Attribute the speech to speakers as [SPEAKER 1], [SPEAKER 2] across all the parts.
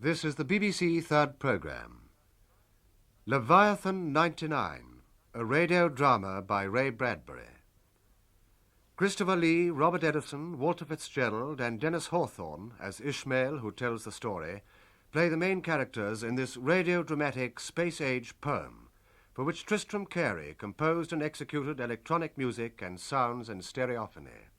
[SPEAKER 1] This is the BBC Third Programme. Leviathan 99, a radio drama by Ray Bradbury. Christopher Lee, Robert Eddison, Walter Fitzgerald and Denis Hawthorne, as Ishmael, who tells the story, play the main characters in this radio-dramatic space-age poem, for which Tristram Cary composed and executed electronic music and sounds in stereophony.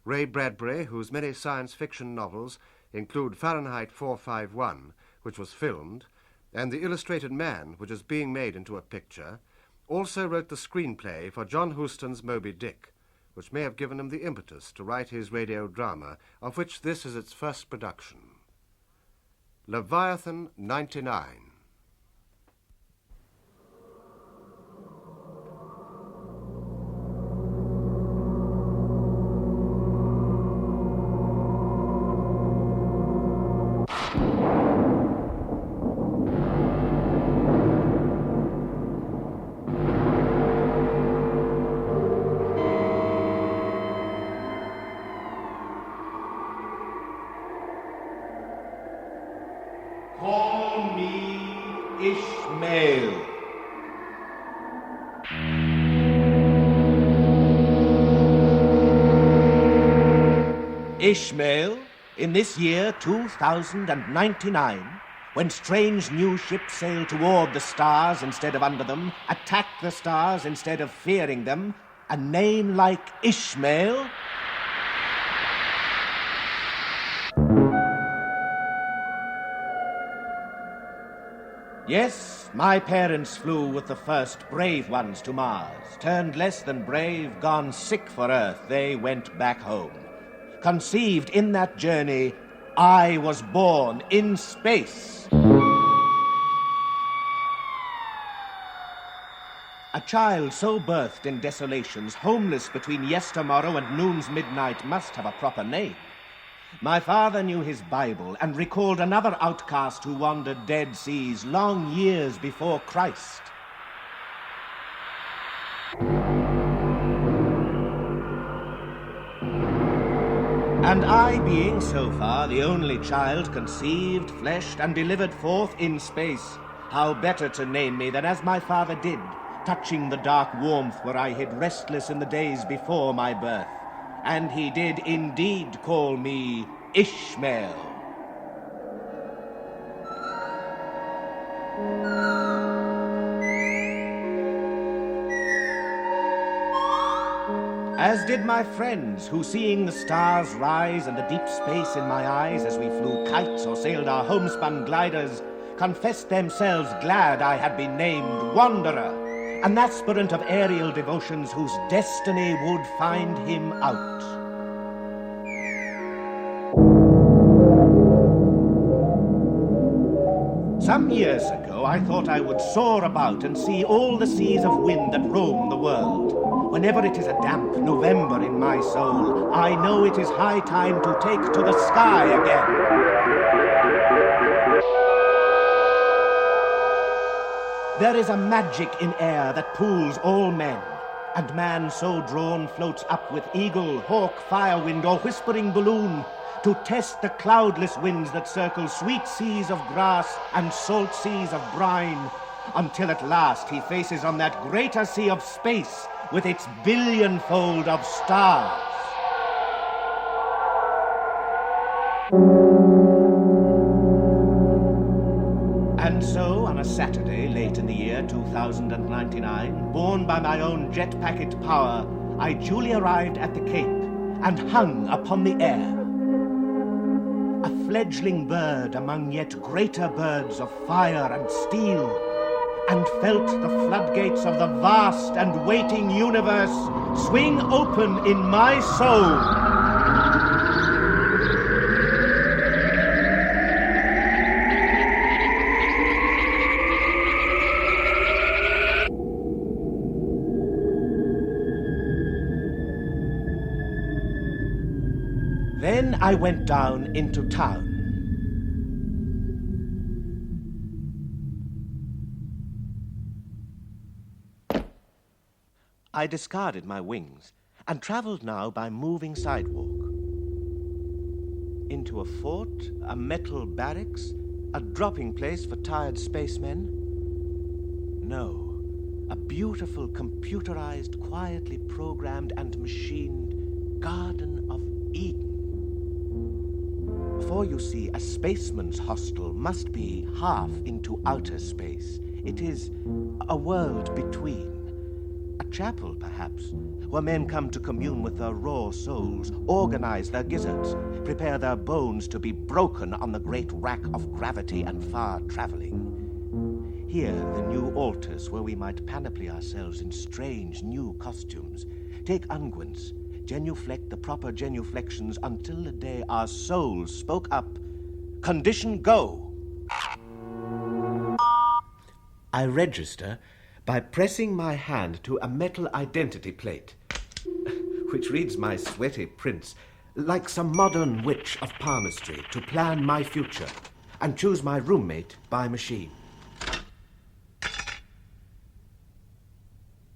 [SPEAKER 1] Ray Bradbury, whose many science fiction novels include Fahrenheit 451, which was filmed, and The Illustrated Man, which is being made into a picture, also wrote the screenplay for John Huston's Moby Dick, which may have given him the impetus to write his radio drama, of which this is its first production. Leviathan 99.
[SPEAKER 2] Call me Ishmael. Ishmael, in this year 2099, when strange new ships sail toward the stars instead of under them, attack the stars instead of fearing them, a name like Ishmael... Yes, my parents flew with the first brave ones to Mars. Turned less than brave, gone sick for Earth, they went back home. Conceived in that journey, I was born in space. A child so birthed in desolations, homeless between yestermorrow and noon's midnight, must have a proper name. My father knew his Bible and recalled another outcast who wandered dead seas long years before Christ. And I, being so far the only child conceived, fleshed, and delivered forth in space, how better to name me than as my father did, touching the dark warmth where I hid restless in the days before my birth. And he did indeed call me Ishmael. As did my friends, who, seeing the stars rise and the deep space in my eyes as we flew kites or sailed our homespun gliders, confessed themselves glad I had been named Wanderer, an aspirant of aerial devotions whose destiny would find him out. Some years ago, I thought I would soar about and see all the seas of wind that roam the world. Whenever it is a damp November in my soul, I know it is high time to take to the sky again. There is a magic in air that pools all men, and man so drawn floats up with eagle, hawk, firewind, or whispering balloon, to test the cloudless winds that circle sweet seas of grass and salt seas of brine, until at last he faces on that greater sea of space with its billionfold of stars. And so, on a Saturday late in the year 2099, borne by my own jet packet power, I duly arrived at the Cape and hung upon the air. A fledgling bird among yet greater birds of fire and steel, and felt the floodgates of the vast and waiting universe swing open in my soul. Then I went down into town. I discarded my wings and travelled now by moving sidewalk. Into a fort, a metal barracks, A dropping place for tired spacemen? No. A beautiful, computerized, quietly programmed and machined Garden of Eden. For you see, a spaceman's hostel must be half into outer space. It is a world between. A chapel, perhaps, where men come to commune with their raw souls, organize their gizzards, prepare their bones to be broken on the great rack of gravity and far traveling. Here, the new altars where we might panoply ourselves in strange new costumes, take unguents, genuflect the proper genuflections until the day our souls spoke up. Condition go! I register by pressing my hand to a metal identity plate, which reads my sweaty prints like some modern witch of palmistry to plan my future and choose my roommate by machine.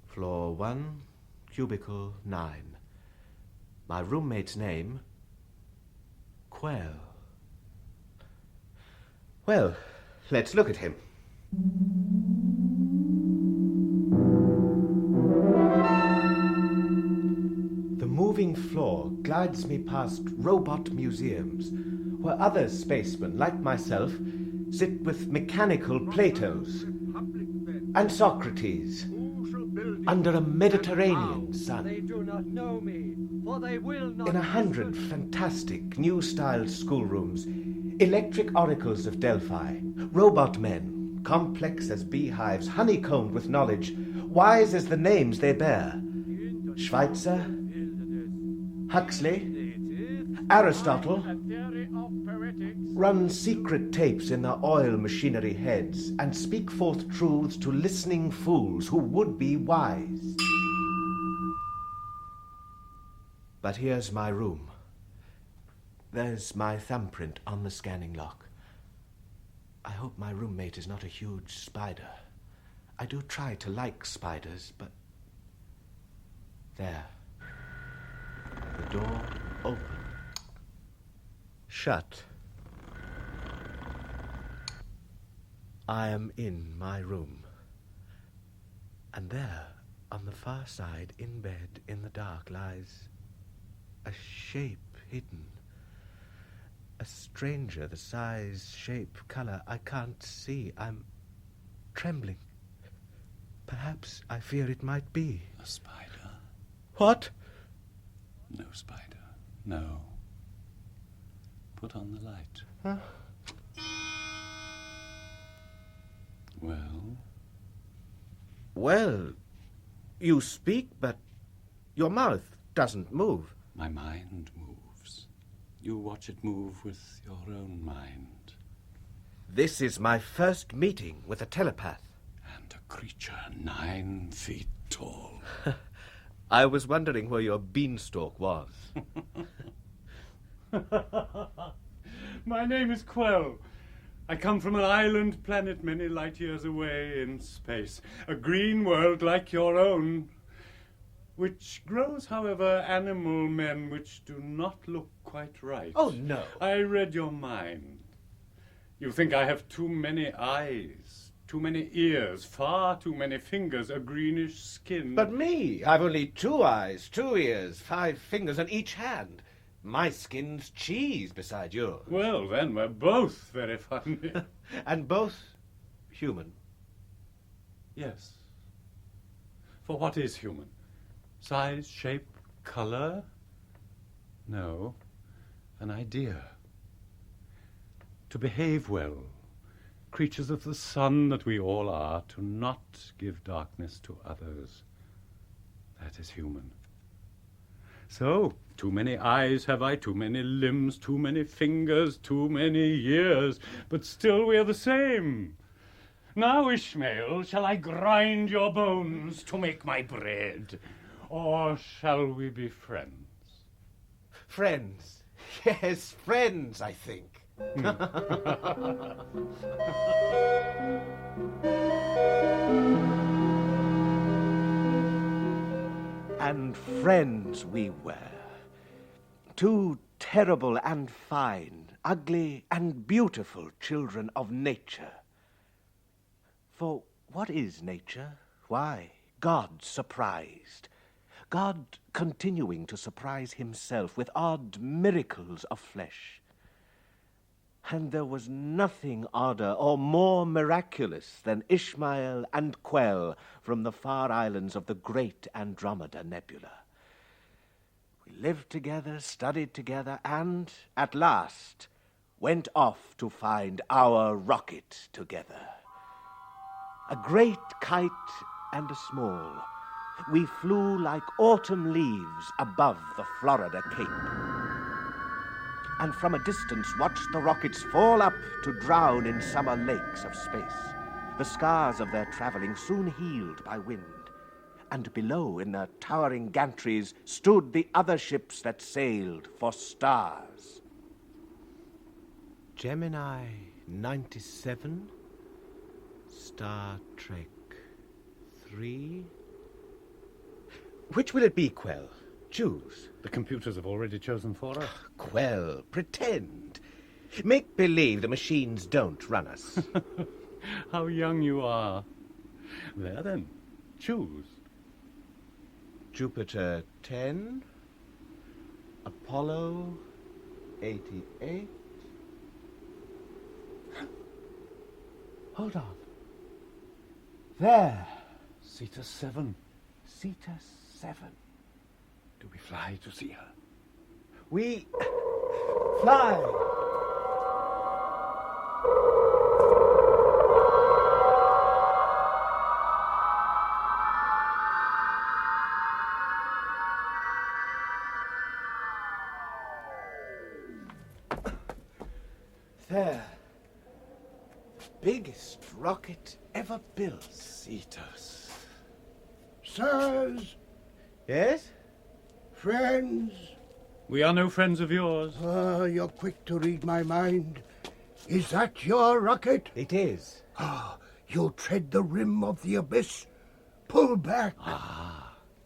[SPEAKER 2] Floor 1, cubicle 9. My roommate's name, Quell. Well, let's look at him. The moving floor glides me past robot museums, where other spacemen, like myself, sit with mechanical Platos and Socrates under a Mediterranean sun.
[SPEAKER 3] They do not know me, for they will not.
[SPEAKER 2] In 100 fantastic new-style schoolrooms, electric oracles of Delphi, robot men, complex as beehives, honeycombed with knowledge, wise as the names they bear. Schweitzer, Huxley, Aristotle run secret tapes in their oil machinery heads and speak forth truths to listening fools who would be wise. But here's my room. There's my thumbprint on the scanning lock. I hope my roommate is not a huge spider. I do try to like spiders, but... There. The door open. Shut. I am in my room. And there, on the far side, in bed, in the dark, lies a shape hidden. A stranger, the size, shape, color, I can't see. I'm trembling. Perhaps I fear it might be.
[SPEAKER 4] A spider?
[SPEAKER 2] What?
[SPEAKER 4] No spider. No. Put on the light.
[SPEAKER 2] Huh?
[SPEAKER 4] Well?
[SPEAKER 2] Well, you speak, but your mouth doesn't move.
[SPEAKER 4] My mind moves. You watch it move with your own mind.
[SPEAKER 2] This is my first meeting with a telepath.
[SPEAKER 4] And a creature 9 feet tall.
[SPEAKER 2] I was wondering where your beanstalk was.
[SPEAKER 5] My name is Quell. I come from an island planet many light years away in space. A green world like your own, which grows, however, animal men which do not look quite right.
[SPEAKER 2] Oh, no.
[SPEAKER 5] I read your mind. You think I have too many eyes, too many ears, far too many fingers, a greenish skin.
[SPEAKER 2] But me, I've only 2 eyes, 2 ears, 5 fingers on each hand. My skin's cheese beside yours.
[SPEAKER 5] Well, then, we're both very funny.
[SPEAKER 2] And both human.
[SPEAKER 5] Yes. For what is human? Size, shape, color? No. An idea. To behave well. Creatures of the sun that we all are, to not give darkness to others. That is human. So, too many eyes have I, too many limbs, too many fingers, too many years, but still we are the same. Now, Ishmael, shall I grind your bones to make my bread, or shall we be friends?
[SPEAKER 2] Friends. Yes, friends, I think. And friends we were. 2 terrible and fine, ugly and beautiful children of nature. For what is nature? Why, God surprised. God continuing to surprise himself with odd miracles of flesh. And there was nothing odder or more miraculous than Ishmael and Quell from the far islands of the great Andromeda Nebula. We lived together, studied together, and, at last, went off to find our rocket together. A great kite and a small, we flew like autumn leaves above the Florida Cape. And from a distance watched the rockets fall up to drown in summer lakes of space. The scars of their traveling soon healed by wind. And below in their towering gantries stood the other ships that sailed for stars. Gemini 97, Star Trek 3. Which will it be, Quell? Choose.
[SPEAKER 5] The computers have already chosen for us.
[SPEAKER 2] Quell, pretend. Make believe the machines don't run us.
[SPEAKER 5] How young you are. There then, choose.
[SPEAKER 2] Jupiter 10, Apollo 88. Hold on. There.
[SPEAKER 5] Cetus 7.
[SPEAKER 2] Cetus 7.
[SPEAKER 5] Do we fly to see her?
[SPEAKER 2] We fly. There. Biggest rocket ever built.
[SPEAKER 5] Cetus.
[SPEAKER 6] Sirs,
[SPEAKER 2] Yes?
[SPEAKER 6] friends,
[SPEAKER 5] We are no friends of yours.
[SPEAKER 6] you're quick to read my mind. Is that your rocket?
[SPEAKER 2] It is.
[SPEAKER 6] You'll tread the rim of the abyss. Pull back.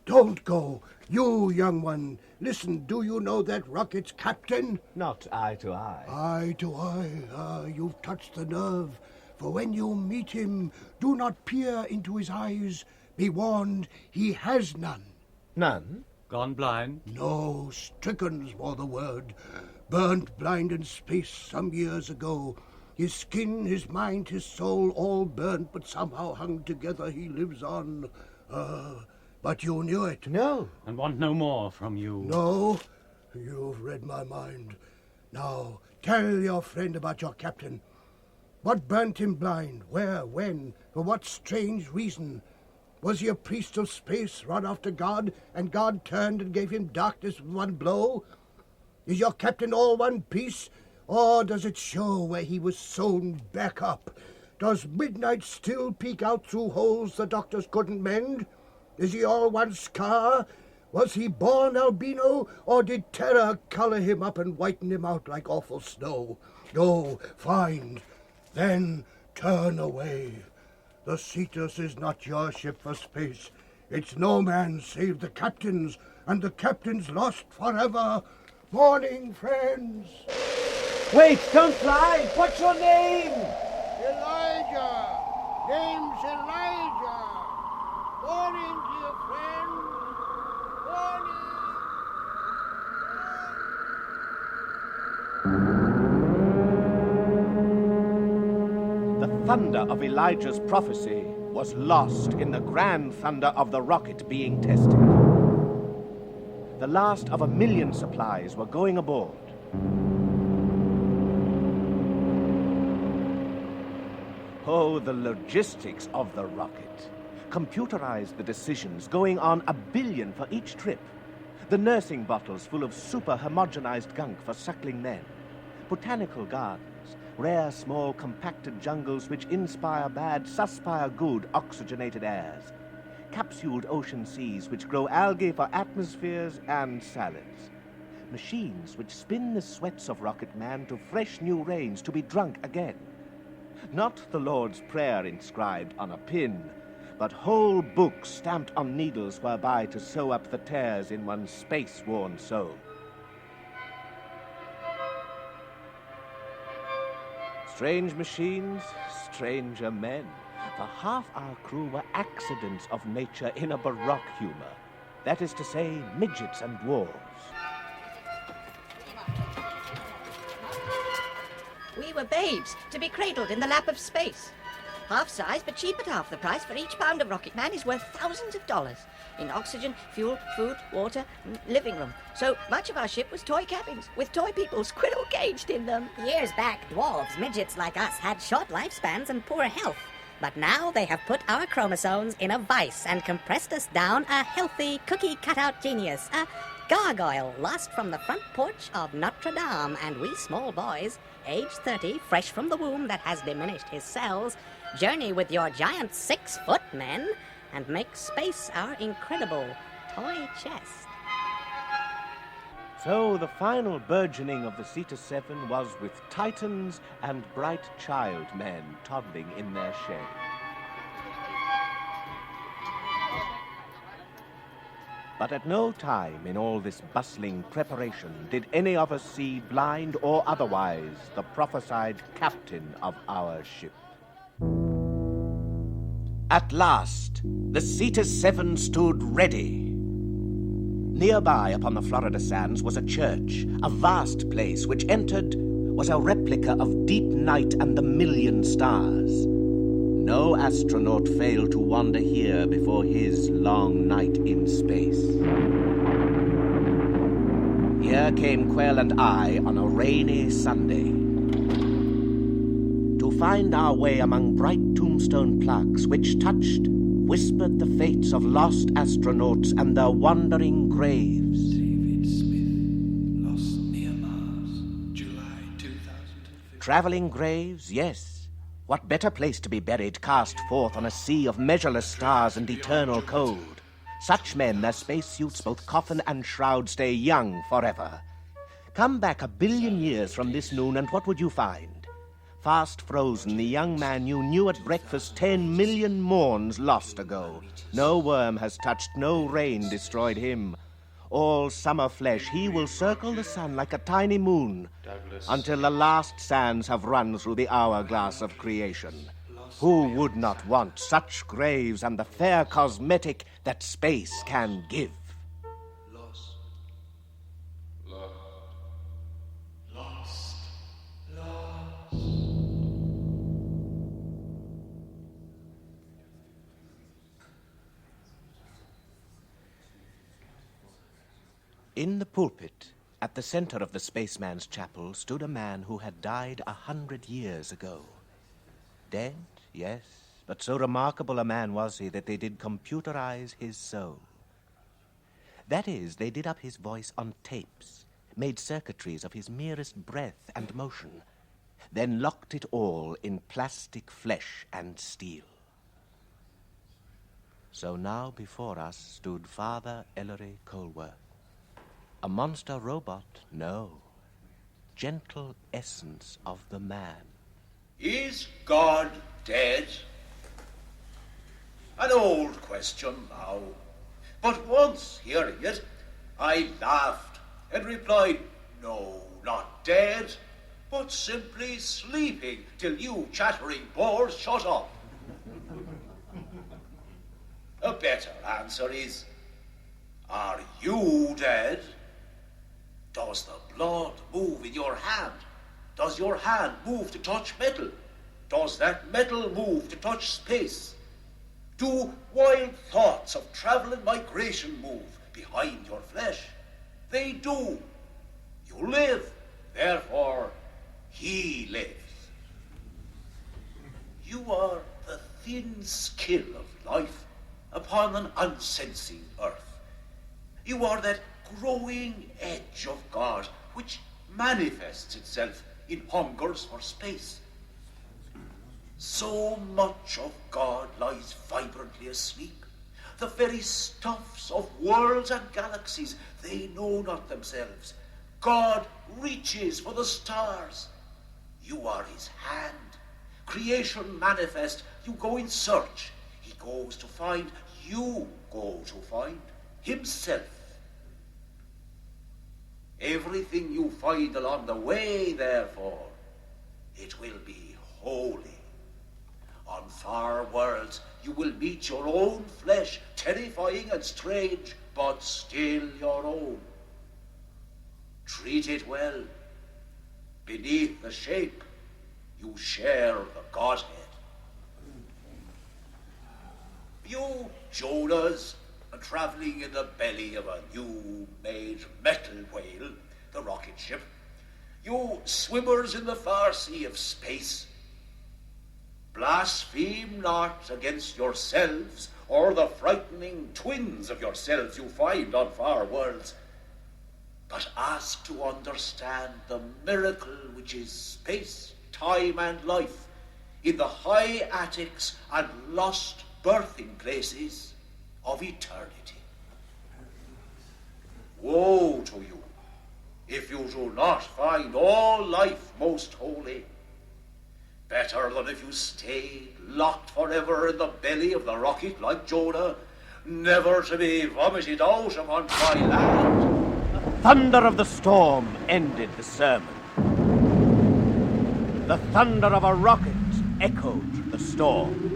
[SPEAKER 6] Don't go. You, young one, listen, do you know that rocket's captain?
[SPEAKER 2] Not eye to eye.
[SPEAKER 6] Eye to eye. You've touched the nerve. For when you meet him, do not peer into his eyes. Be warned, he has none.
[SPEAKER 2] None?
[SPEAKER 5] Gone blind?
[SPEAKER 6] No, stricken's more the word. Burnt blind in space some years ago. His skin, his mind, his soul, all burnt, but somehow hung together he lives on. But you knew it.
[SPEAKER 2] No.
[SPEAKER 5] And want no more from you.
[SPEAKER 6] No, you've read my mind. Now, tell your friend about your captain. What burnt him blind? Where? When? For what strange reason? Was he a priest of space, run after God, and God turned and gave him darkness with one blow? Is your captain all one piece, or does it show where he was sewn back up? Does midnight still peek out through holes the doctors couldn't mend? Is he all one scar? Was he born albino, or did terror colour him up and whiten him out like awful snow? No, find, then turn away. The Cetus is not your ship for space. It's no man's save the captain's, and the captain's lost forever. Morning, friends.
[SPEAKER 2] Wait, don't fly! What's your name?
[SPEAKER 6] Elijah. Name's Elijah. Morning, dear friend. Morning.
[SPEAKER 2] The thunder of Elijah's prophecy was lost in the grand thunder of the rocket being tested. The last of 1,000,000 supplies were going aboard. Oh, the logistics of the rocket. Computerized the decisions, going on 1 billion for each trip. The nursing bottles full of super homogenized gunk for suckling men. Botanical gardens. Rare, small, compacted jungles which inspire bad, suspire good oxygenated airs. Capsuled ocean seas which grow algae for atmospheres and salads. Machines which spin the sweats of rocket man to fresh new rains to be drunk again. Not the Lord's Prayer inscribed on a pin, but whole books stamped on needles whereby to sew up the tears in one's space-worn soul. Strange machines, stranger men. For half our crew were accidents of nature in a baroque humor. That is to say, midgets and dwarves.
[SPEAKER 7] We were babes, to be cradled in the lap of space. Half size, but cheap at half the price, for each pound of rocket man is worth thousands of dollars. In oxygen, fuel, food, water, living room. So much of our ship was toy cabins, with toy people squirrel caged in them.
[SPEAKER 8] Years back, dwarves, midgets like us, had short lifespans and poor health. But now they have put our chromosomes in a vice and compressed us down a healthy, cookie-cutout genius. A gargoyle lost from the front porch of Notre Dame, and we small boys, age 30, fresh from the womb that has diminished his cells, journey with your giant 6-foot men and make space our incredible toy chest.
[SPEAKER 2] So the final burgeoning of the Cetus 7 was with titans and bright child men toddling in their shade. But at no time in all this bustling preparation did any of us see, blind or otherwise, the prophesied captain of our ship. At last, the Cetus 7 stood ready. Nearby upon the Florida sands was a church, a vast place which entered was a replica of deep night and the million stars. No astronaut failed to wander here before his long night in space. Here came Quell and I on a rainy Sunday to find our way among bright tombstone plaques which touched, whispered the fates of lost astronauts and their wandering graves.
[SPEAKER 9] David Smith, lost near Mars, July 2015.
[SPEAKER 2] Traveling graves, yes. What better place to be buried cast forth on a sea of measureless stars and eternal cold? Such men, their spacesuits, both coffin and shroud, stay young forever. Come back 1 billion years from this noon, and what would you find? Fast frozen, the young man you knew at breakfast 10 million morns lost ago. No worm has touched, no rain destroyed him. All summer flesh, he will circle the sun like a tiny moon until the last sands have run through the hourglass of creation. Who would not want such graves and the fair cosmetic that space can give? In the pulpit, at the center of the spaceman's chapel, stood a man who had died 100 years ago. Dead, yes, but so remarkable a man was he that they did computerize his soul. That is, they did up his voice on tapes, made circuitries of his merest breath and motion, then locked it all in plastic flesh and steel. So now before us stood Father Ellery Colworth. A monster robot, no. Gentle essence of the man.
[SPEAKER 10] Is God dead? An old question now. But once hearing it, I laughed and replied, no, not dead, but simply sleeping till you chattering bores shut up. A better answer is, are you dead? Does the blood move in your hand? Does your hand move to touch metal? Does that metal move to touch space? Do wild thoughts of travel and migration move behind your flesh? They do. You live, therefore he lives. You are the thin skin of life upon an unsensing earth. You are that growing edge of God which manifests itself in hungers for space. So much of God lies vibrantly asleep. The very stuffs of worlds and galaxies, they know not themselves. God reaches for the stars. You are his hand. Creation manifest, you go in search. He goes to find, you go to find himself. Everything you find along the way, therefore, it will be meet your own flesh, terrifying and strange, but still your own. Treat it well. Beneath the shape, you share the Godhead. You, Jonahs, are traveling in the belly of a new-made metal whale, the rocket ship. You swimmers in the far sea of space, blaspheme not against yourselves or the frightening twins of yourselves you find on far worlds, but ask to understand the miracle which is space, time, and life in the high attics and lost birthing places of eternity. Woe to you if you do not find all life most holy. Better than if you stayed locked forever in the belly of the rocket like Jonah, never to be vomited out upon dry land.
[SPEAKER 2] The thunder of the storm ended the sermon. The thunder of a rocket echoed the storm.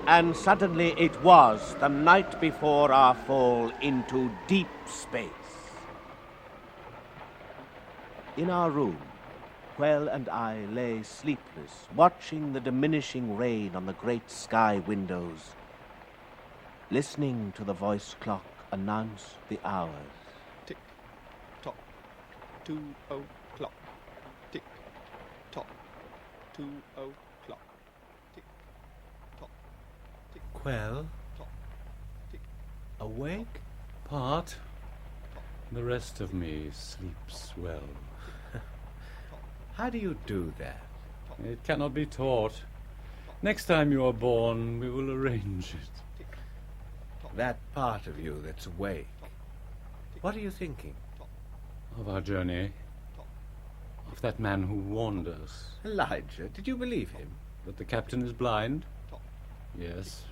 [SPEAKER 2] And suddenly it was the night before our fall into deep space. In our room, Quell and I lay sleepless, watching the diminishing rain on the great sky windows, listening to the voice clock announce the hours.
[SPEAKER 9] Tick, tock, 2 o'clock. Tick, tock, 2 o'clock. Tick, tock, tick.
[SPEAKER 5] Quell?
[SPEAKER 9] Tock, tick.
[SPEAKER 5] Awake? Part. The rest of me sleeps well.
[SPEAKER 11] How do you do that?
[SPEAKER 5] It cannot be taught. Next time you are born, we will arrange it.
[SPEAKER 11] That part of you that's awake. What are you thinking?
[SPEAKER 5] Of our journey. Of that man who warned us.
[SPEAKER 11] Elijah, did you believe him?
[SPEAKER 5] That the captain is blind? Yes.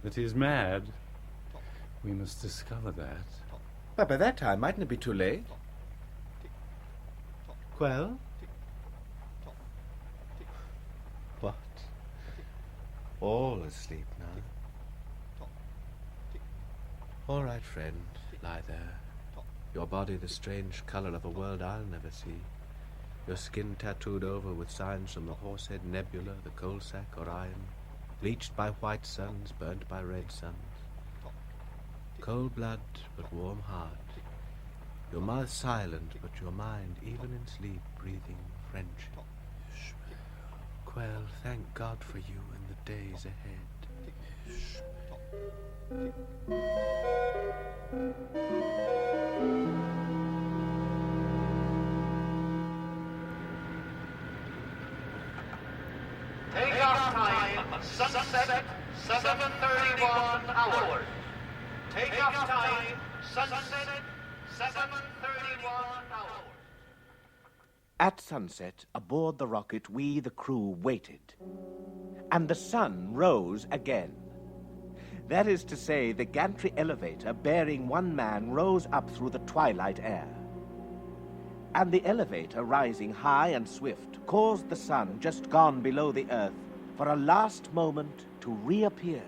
[SPEAKER 5] That he is mad? We must discover that.
[SPEAKER 11] But by that time, mightn't it be too late?
[SPEAKER 5] Quell?
[SPEAKER 11] What? All asleep now? All right, friend, lie there. Your body the strange color of a world I'll never see. Your skin tattooed over with signs from the Horsehead Nebula, the Coal Sack Orion, bleached by white suns, burnt by red suns. Cold blood, but warm heart. Your mouth silent, but your mind, even in sleep, breathing friendship. Quell, thank God for you in the days ahead.
[SPEAKER 12] Take off time, sunset, 7:31 hours. Take off time, sunset, 7:31 hours.
[SPEAKER 2] At sunset, aboard the rocket, we, the crew, waited. And the sun rose again. That is to say, the gantry elevator bearing one man rose up through the twilight air. And the elevator, rising high and swift, caused the sun, just gone below the earth, for a last moment to reappear.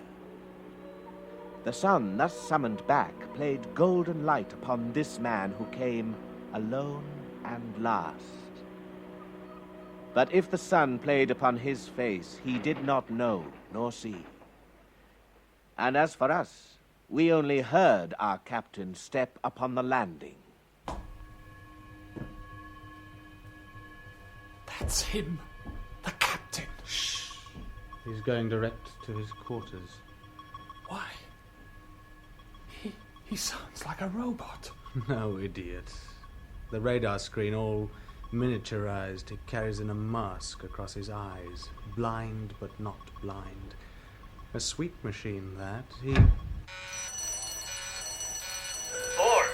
[SPEAKER 2] The sun, thus summoned back, played golden light upon this man who came alone and last. But if the sun played upon his face, he did not know nor see. And as for us, we only heard our captain step upon the landing.
[SPEAKER 9] That's him, the captain.
[SPEAKER 5] Shh. He's going direct to his quarters.
[SPEAKER 9] Why? He sounds like a robot.
[SPEAKER 13] No, idiot. The radar screen all miniaturized. It carries in a mask across his eyes. Blind, but not blind. A sweet machine, that.
[SPEAKER 12] Board.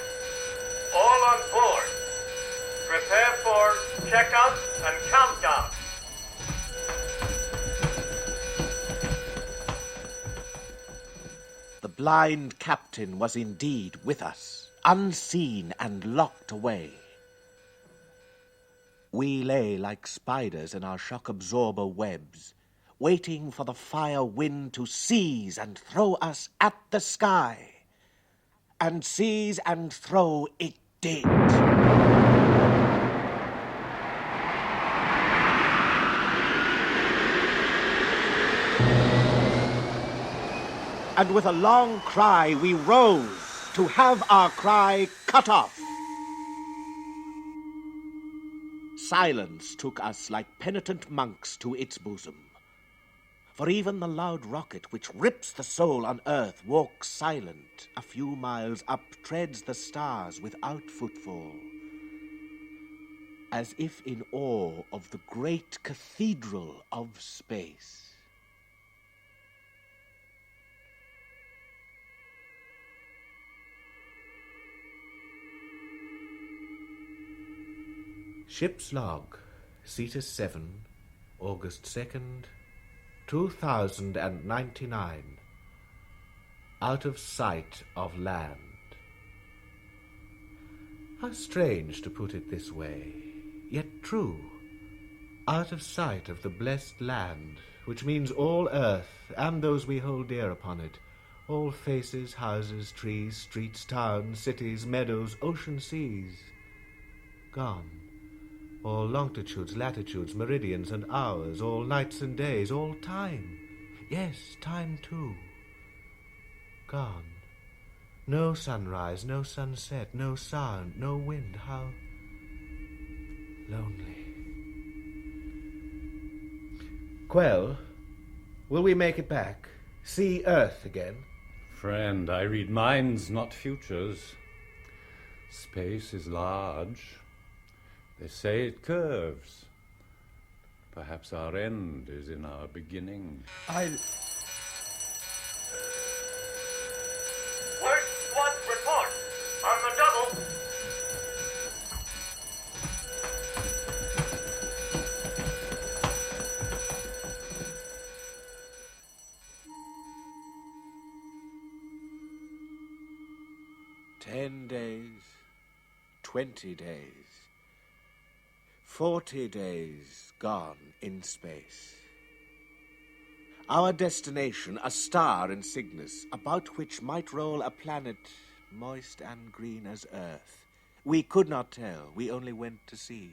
[SPEAKER 12] All on board. Prepare for checkout and countdown.
[SPEAKER 2] The blind captain was indeed with us, unseen and locked away. We lay like spiders in our shock absorber webs, waiting for the fire wind to seize and throw us at the sky. And seize and throw it did. And with a long cry we rose to have our cry cut off. Silence took us like penitent monks to its bosom. For even the loud rocket which rips the soul on earth walks silent, a few miles up, treads the stars without footfall, as if in awe of the great cathedral of space. Ship's log, Cetus 7, August 2nd, 2099. Out of sight of land. How strange to put it this way, yet true. Out of sight of the blessed land, which means all earth and those we hold dear upon it, all faces, houses, trees, streets, towns, cities, meadows, ocean, seas. Gone. All longitudes, latitudes, meridians and hours, all nights and days, all time. Yes, time too. Gone. No sunrise, no sunset, no sound, no wind. How lonely. Quell, will we make it back? See Earth again?
[SPEAKER 5] Friend, I read minds, not futures. Space is large. They say it curves. Perhaps our end is in our beginning.
[SPEAKER 12] Worst squad report. On the double.
[SPEAKER 2] days, 20 days, 40 days gone in space. Our destination, a star in Cygnus, about which might roll a planet moist and green as earth. We could not tell, we only went to see.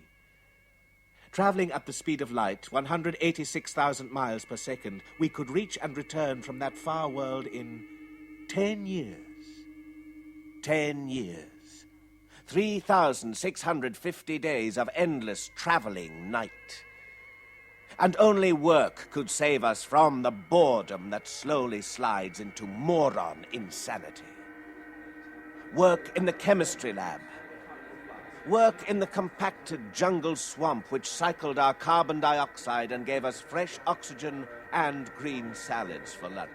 [SPEAKER 2] Traveling at the speed of light, 186,000 miles per second, we could reach and return from that far world in 10 years. 10 years. 3,650 days of endless traveling night. And only work could save us from the boredom that slowly slides into moron insanity. Work in the chemistry lab. Work in the compacted jungle swamp which cycled our carbon dioxide and gave us fresh oxygen and green salads for lunch.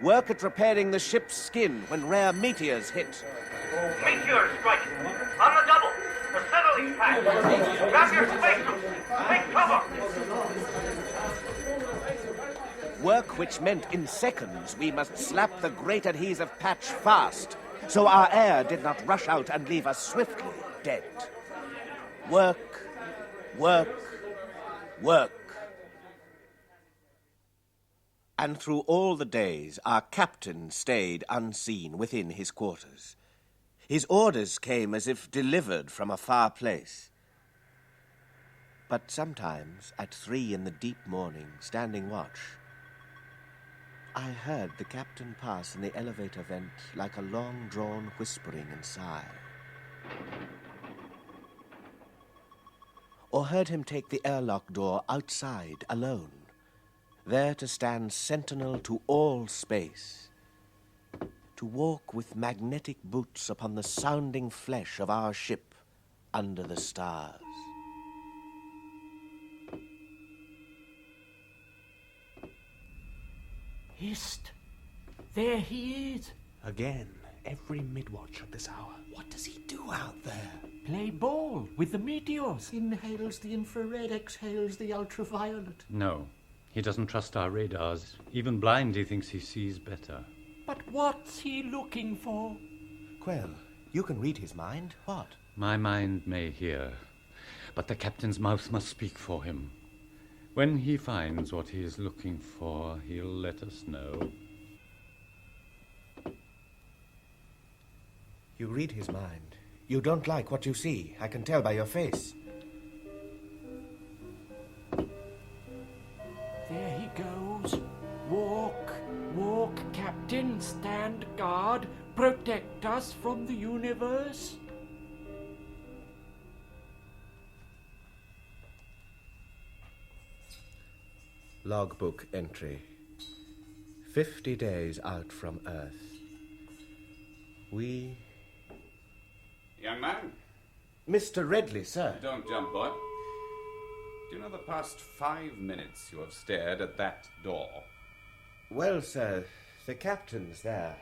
[SPEAKER 2] Work at repairing the ship's skin when rare meteors hit.
[SPEAKER 12] Meteor strike. On the double. Acetylene pack. Grab your spacesuits. Take cover.
[SPEAKER 2] Work which meant in seconds we must slap the great adhesive patch fast, so our air did not rush out and leave us swiftly dead. Work, work, work. And through all the days, our captain stayed unseen within his quarters. His orders came as if delivered from a far place. But sometimes, at 3 in the deep morning, standing watch, I heard the captain pass in the elevator vent like a long-drawn whispering and sigh. Or heard him take the airlock door outside alone, there to stand sentinel to all space, to walk with magnetic boots upon the sounding flesh of our ship under the stars.
[SPEAKER 14] Hist! There he is.
[SPEAKER 13] Again, every mid-watch at this hour.
[SPEAKER 14] What does he do out there? Play ball with the meteors. Inhales the infrared, exhales the ultraviolet.
[SPEAKER 5] No, he doesn't trust our radars. Even blind, he thinks he sees better.
[SPEAKER 14] But what's he looking for?
[SPEAKER 2] Quell, you can read his mind. What?
[SPEAKER 5] My mind may hear, but the captain's mouth must speak for him. When he finds what he is looking for, he'll let us know.
[SPEAKER 2] You read his mind. You don't like what you see. I can tell by your face.
[SPEAKER 14] There he goes. Walk, walk, Captain. Stand guard. Protect us from the universe.
[SPEAKER 2] Logbook entry. 50 days out from Earth. We...
[SPEAKER 15] Young man?
[SPEAKER 2] Mr. Redleigh, sir.
[SPEAKER 15] Don't jump, boy. Do you know the past 5 minutes you have stared at that door?
[SPEAKER 2] Well, sir, the captain's there.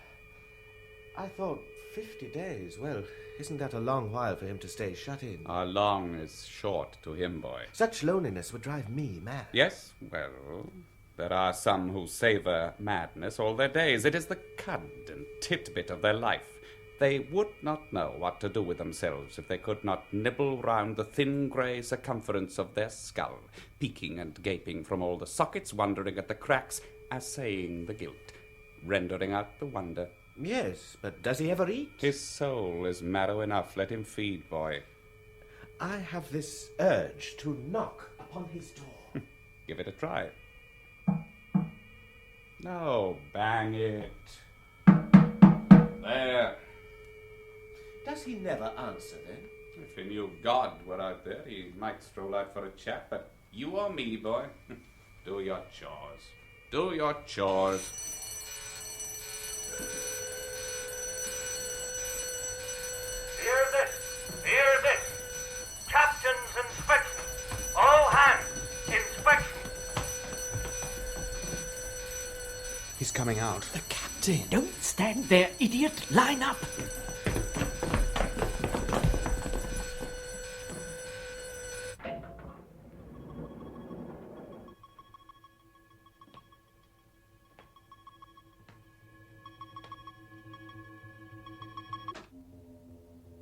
[SPEAKER 2] I thought 50 days. Well, isn't that a long while for him to stay shut in?
[SPEAKER 15] Long is short to him, boy.
[SPEAKER 2] Such loneliness would drive me mad.
[SPEAKER 15] Yes, well, there are some who savour madness all their days. It is the cud and titbit of their life. They would not know what to do with themselves if they could not nibble round the thin grey circumference of their skull, peeking and gaping from all the sockets, wondering at the cracks, assaying the guilt, rendering out the wonder.
[SPEAKER 2] Yes, but does he ever eat?
[SPEAKER 15] His soul is marrow enough. Let him feed, boy.
[SPEAKER 2] I have this urge to knock upon his door.
[SPEAKER 15] Give it a try. No, bang it. There.
[SPEAKER 2] Does he never answer, then?
[SPEAKER 15] If he knew God were out there, he might stroll out for a chat, but you or me, boy, do your chores. Do your chores.
[SPEAKER 12] Hear this! Hear this! Captain's inspection! All hands! Inspection!
[SPEAKER 13] He's coming out.
[SPEAKER 14] The captain! Don't stand there, idiot! Line up!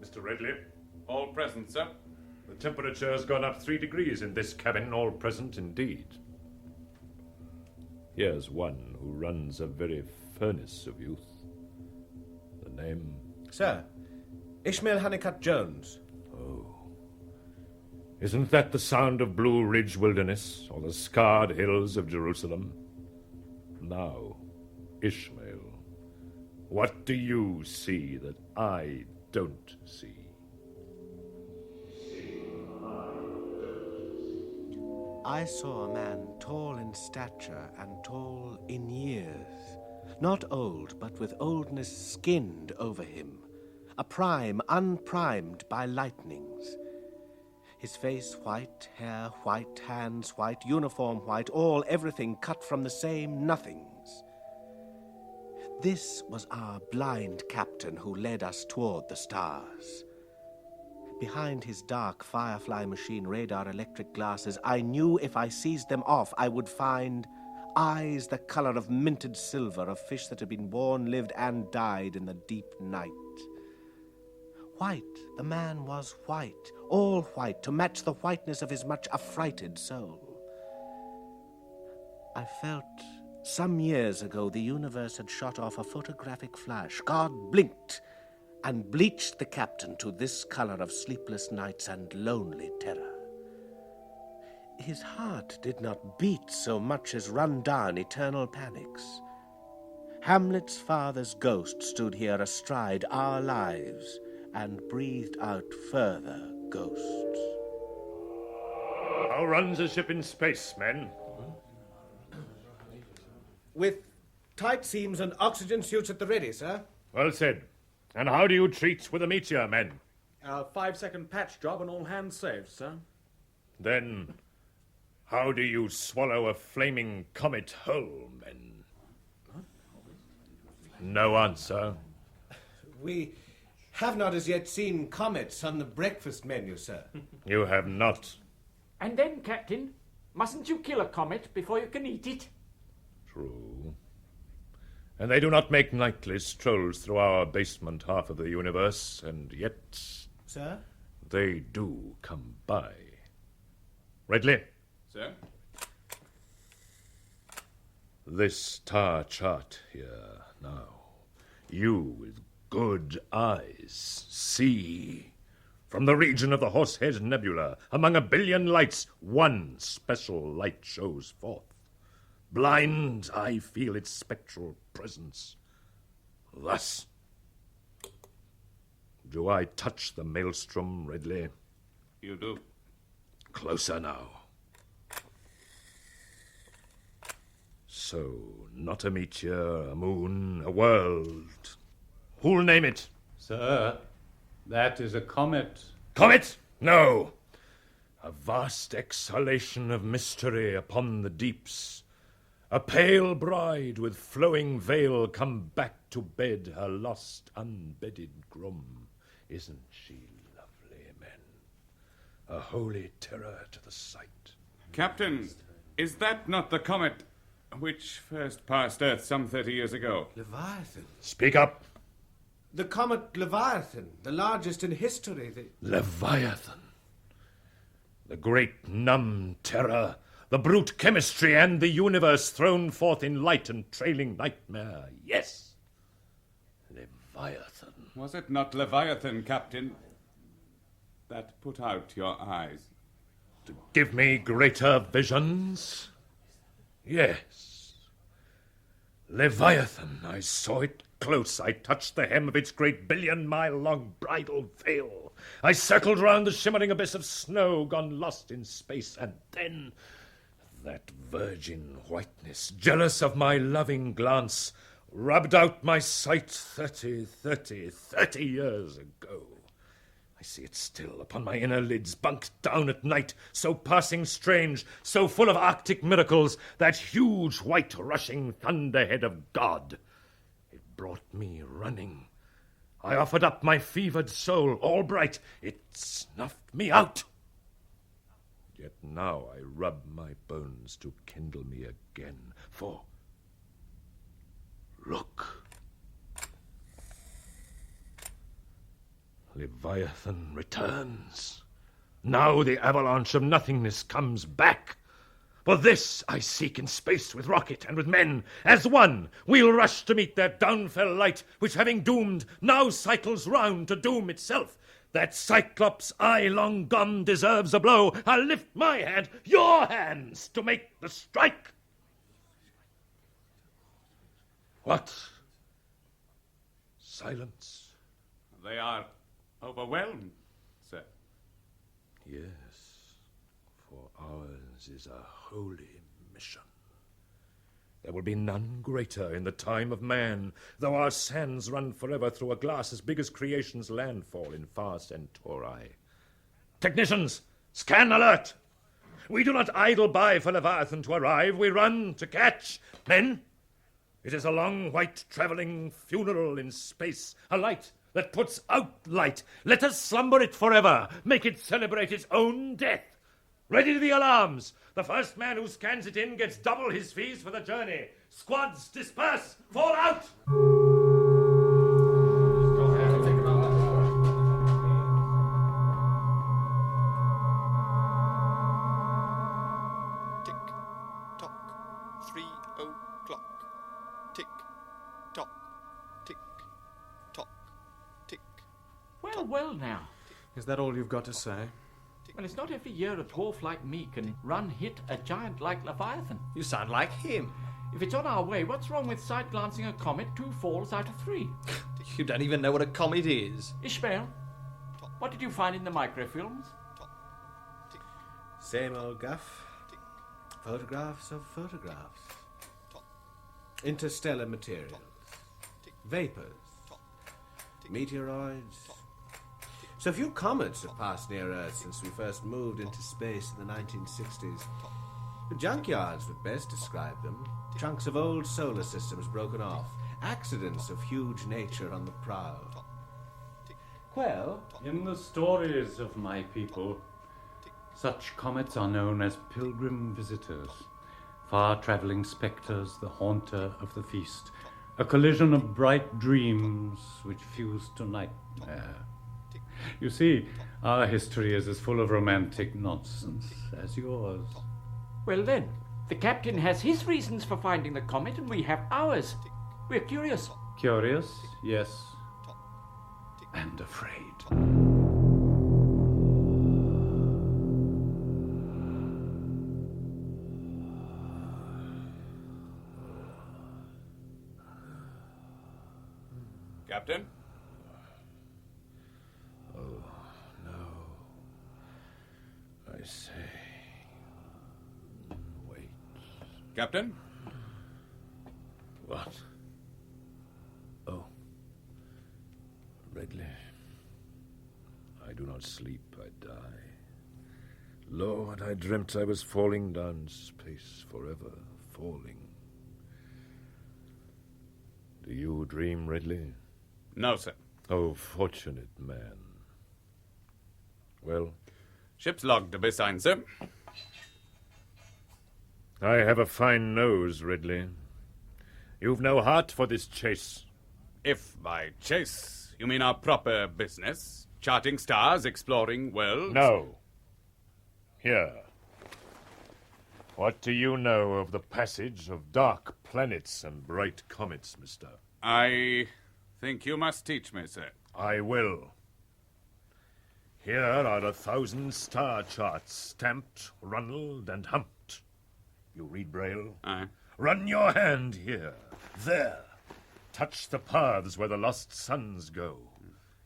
[SPEAKER 16] Mr. Redleigh.
[SPEAKER 15] All present, sir.
[SPEAKER 16] The temperature's gone up 3 degrees in this cabin, all present indeed. Here's one who runs a very furnace of youth. The name?
[SPEAKER 2] Sir, Ishmael Honeycutt Jones.
[SPEAKER 16] Oh. Isn't that the sound of Blue Ridge Wilderness, or the scarred hills of Jerusalem? Now, Ishmael, what do you see that I don't see?
[SPEAKER 2] I saw a man tall in stature and tall in years. Not old, but with oldness skinned over him. A prime unprimed by lightnings. His face white, hair white, hands white, uniform white, all everything cut from the same nothings. This was our blind captain who led us toward the stars. Behind his dark Firefly machine radar electric glasses, I knew if I seized them off, I would find eyes the color of minted silver of fish that had been born, lived, and died in the deep night. White, the man was white, all white, to match the whiteness of his much affrighted soul. I felt some years ago the universe had shot off a photographic flash. God blinked and bleached the captain to this color of sleepless nights and lonely terror. His heart did not beat so much as run down eternal panics. Hamlet's father's ghost stood here astride our lives and breathed out further ghosts.
[SPEAKER 16] How runs a ship in space, men?
[SPEAKER 2] With tight seams and oxygen suits at the ready, sir.
[SPEAKER 16] Well said. And how do you treat with a meteor, men?
[SPEAKER 13] 5-second patch job and all hands saved, sir.
[SPEAKER 16] Then, how do you swallow a flaming comet whole, men? No answer.
[SPEAKER 2] We have not as yet seen comets on the breakfast menu, sir.
[SPEAKER 16] You have not.
[SPEAKER 14] And then, Captain, mustn't you kill a comet before you can eat it?
[SPEAKER 16] True. And they do not make nightly strolls through our basement half of the universe, and yet...
[SPEAKER 2] Sir?
[SPEAKER 16] They do come by. Redleigh.
[SPEAKER 15] Sir?
[SPEAKER 16] This star chart here, now. You with good eyes see. From the region of the Horsehead Nebula, among a billion lights, one special light shows forth. Blind, I feel its spectral presence. Thus. Do I touch the maelstrom, Redleigh?
[SPEAKER 15] You do.
[SPEAKER 16] Closer now. So, not a meteor, a moon, a world. Who'll name it?
[SPEAKER 5] Sir, that is a comet.
[SPEAKER 16] Comet? No. A vast exhalation of mystery upon the deeps. A pale bride with flowing veil come back to bed her lost unbedded groom. Isn't she lovely, men? A holy terror to the sight.
[SPEAKER 15] Captain, is that not the comet which first passed Earth some 30 years ago?
[SPEAKER 11] Leviathan.
[SPEAKER 16] Speak up.
[SPEAKER 11] The comet Leviathan, the largest in history.
[SPEAKER 16] Leviathan. The great numb terror, the brute chemistry and the universe thrown forth in light and trailing nightmare. Yes. Leviathan.
[SPEAKER 15] Was it not Leviathan, Captain, that put out your eyes?
[SPEAKER 16] To give me greater visions? Yes. Leviathan, I saw it close. I touched the hem of its great billion-mile-long bridal veil. I circled round the shimmering abyss of snow, gone lost in space, and then that virgin whiteness, jealous of my loving glance, rubbed out my sight 30 years ago. I see it still upon my inner lids, bunked down at night, so passing strange, so full of arctic miracles, that huge white rushing thunderhead of God. It brought me running. I offered up my fevered soul, all bright. It snuffed me out. Yet now I rub my bones to kindle me again, for look. Leviathan returns. Now the avalanche of nothingness comes back. For this I seek in space with rocket and with men. As one, we'll rush to meet that downfell light, which having doomed, now cycles round to doom itself. That Cyclops' eye long gone deserves a blow. I'll lift my hand, your hands, to make the strike. What? Silence.
[SPEAKER 15] They are overwhelmed, sir.
[SPEAKER 16] Yes, for ours is a holy mission. There will be none greater in the time of man, though our sands run forever through a glass as big as creation's landfall in far Centauri. Technicians, scan alert! We do not idle by for Leviathan to arrive, we run to catch. Men, it is a long white travelling funeral in space, a light that puts out light. Let us slumber it forever, make it celebrate its own death. Ready to the alarms. The first man who scans it in gets double his fees for the journey. Squads, disperse, fall out!
[SPEAKER 17] Tick-tock, 3 o'clock. Tick-tock, tick-tock, tick.
[SPEAKER 14] Well now.
[SPEAKER 13] Is that all you've got to say?
[SPEAKER 14] Well, it's not every year a dwarf like me can hit a giant like Leviathan.
[SPEAKER 11] You sound like him.
[SPEAKER 14] If it's on our way, what's wrong with sight-glancing a comet 2 falls out of 3?
[SPEAKER 11] You don't even know what a comet is.
[SPEAKER 14] Ishmael, what did you find in the microfilms?
[SPEAKER 11] Same old guff. Photographs of photographs. Interstellar materials. Vapors. Meteoroids. So few comets have passed near Earth since we first moved into space in the 1960s. The junkyards would best describe them. Chunks of old solar systems broken off. Accidents of huge nature on the prowl.
[SPEAKER 5] Quell, in the stories of my people, such comets are known as pilgrim visitors, far-travelling spectres, the haunter of the feast, a collision of bright dreams which fuse to nightmare. You see, Our history is as full of romantic nonsense as yours.
[SPEAKER 14] Well then, the captain has his reasons for finding the comet and we have ours. We're curious.
[SPEAKER 5] Curious, yes. And afraid.
[SPEAKER 15] Captain?
[SPEAKER 16] Oh, no. I say. Wait.
[SPEAKER 15] Captain?
[SPEAKER 16] What? Oh. Redleigh. I do not sleep, I die. Lo, what I dreamt I was falling down space forever, falling. Do you dream, Redleigh?
[SPEAKER 15] No, sir.
[SPEAKER 16] Oh, fortunate man. Well?
[SPEAKER 15] Ship's log to be signed, sir.
[SPEAKER 16] I have a fine nose, Redleigh. You've no heart for this chase.
[SPEAKER 15] If by chase you mean our proper business, charting stars, exploring worlds...
[SPEAKER 16] No. Here. What do you know of the passage of dark planets and bright comets, mister?
[SPEAKER 15] I think you must teach me, sir.
[SPEAKER 16] I will. Here are 1,000 star charts, stamped, runnelled, and humped. You read Braille?
[SPEAKER 15] Aye.
[SPEAKER 16] Run your hand here, there. Touch the paths where the lost suns go.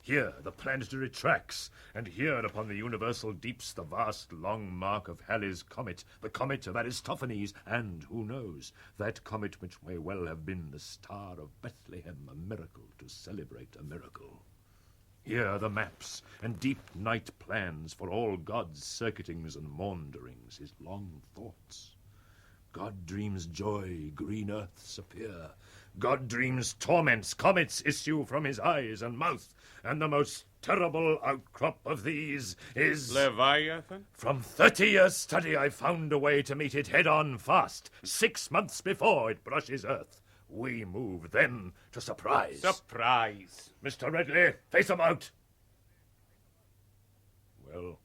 [SPEAKER 16] Here the planetary tracks, and here upon the universal deeps the vast long mark of Halley's comet, the comet of Aristophanes, and, who knows, that comet which may well have been the star of Bethlehem, a miracle to celebrate a miracle. Here the maps and deep night plans for all God's circuitings and maunderings, his long thoughts. God dreams joy, green earths appear. God dreams torments, comets issue from his eyes and mouth, and the most terrible outcrop of these is...
[SPEAKER 15] Leviathan?
[SPEAKER 16] From 30 years' study I found a way to meet it head-on fast, 6 months before it brushes earth. We move then to surprise.
[SPEAKER 15] Surprise.
[SPEAKER 16] Mr. Redleigh, face about. Well?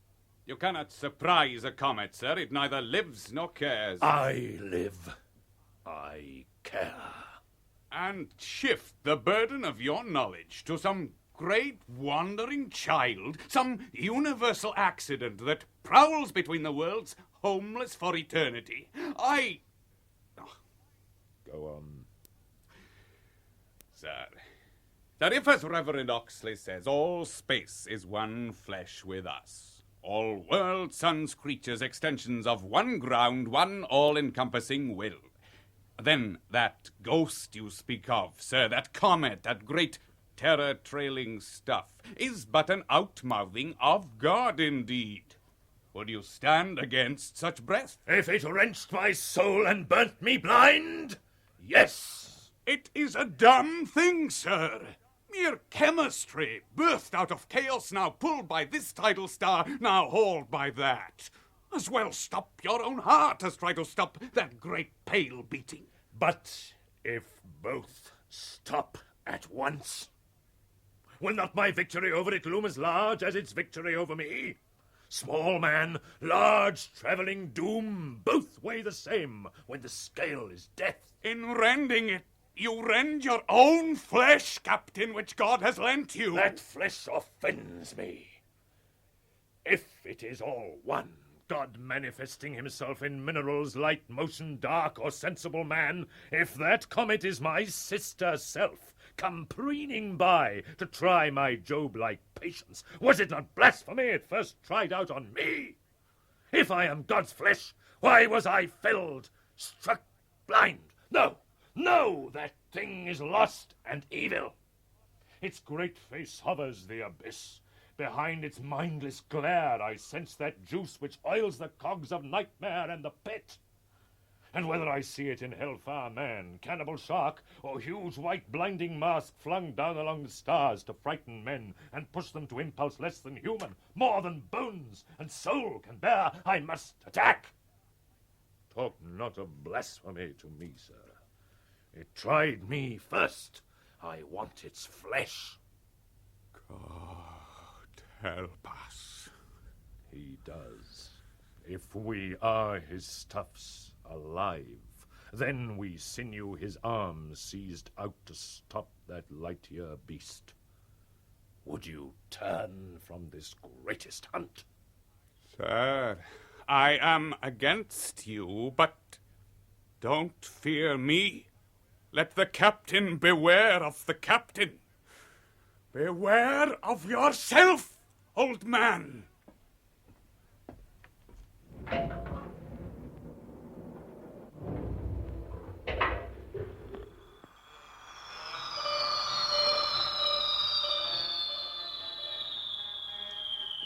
[SPEAKER 15] You cannot surprise a comet, sir. It neither lives nor cares.
[SPEAKER 16] I live. I care.
[SPEAKER 15] And shift the burden of your knowledge to some great wandering child, some universal accident that prowls between the worlds, homeless for eternity.
[SPEAKER 16] Go on.
[SPEAKER 15] Sir, that if, as Reverend Oxley says, all space is one flesh with us, all worlds, suns, creatures, extensions of one ground, one all-encompassing will, then that ghost you speak of, sir, that comet, that great terror-trailing stuff, is but an outmouthing of God indeed. Would you stand against such breath?
[SPEAKER 16] If it wrenched my soul and burnt me blind, yes.
[SPEAKER 15] It is a dumb thing, sir. Mere chemistry, birthed out of chaos, now pulled by this tidal star, now hauled by that. As well stop your own heart as try to stop that great pale beating.
[SPEAKER 16] But if both stop at once, will not my victory over it loom as large as its victory over me? Small man, large travelling doom, both weigh the same when the scale is death.
[SPEAKER 15] In rending it, you rend your own flesh, Captain, which God has lent you.
[SPEAKER 16] That flesh offends me. If it is all one, God manifesting himself in minerals, light, motion, dark, or sensible man, if that comet is my sister self, come preening by to try my Job-like patience, was it not blasphemy it first tried out on me? If I am God's flesh, why was I felled, struck blind? No, that thing is lost and evil. Its great face hovers the abyss. Behind its mindless glare I sense that juice which oils the cogs of nightmare and the pit. And whether I see it in hellfire man, cannibal shark, or huge white blinding mask flung down along the stars to frighten men and push them to impulse less than human, more than bones and soul can bear, I must attack. Talk not of blasphemy to me, sir. It tried me first. I want its flesh.
[SPEAKER 15] God help us.
[SPEAKER 16] He does. If we are his stuffs alive, then we sinew his arms seized out to stop that light-year beast. Would you turn from this greatest hunt?
[SPEAKER 15] Sir, I am against you, but don't fear me. Let the captain beware of the captain. Beware of yourself, old man.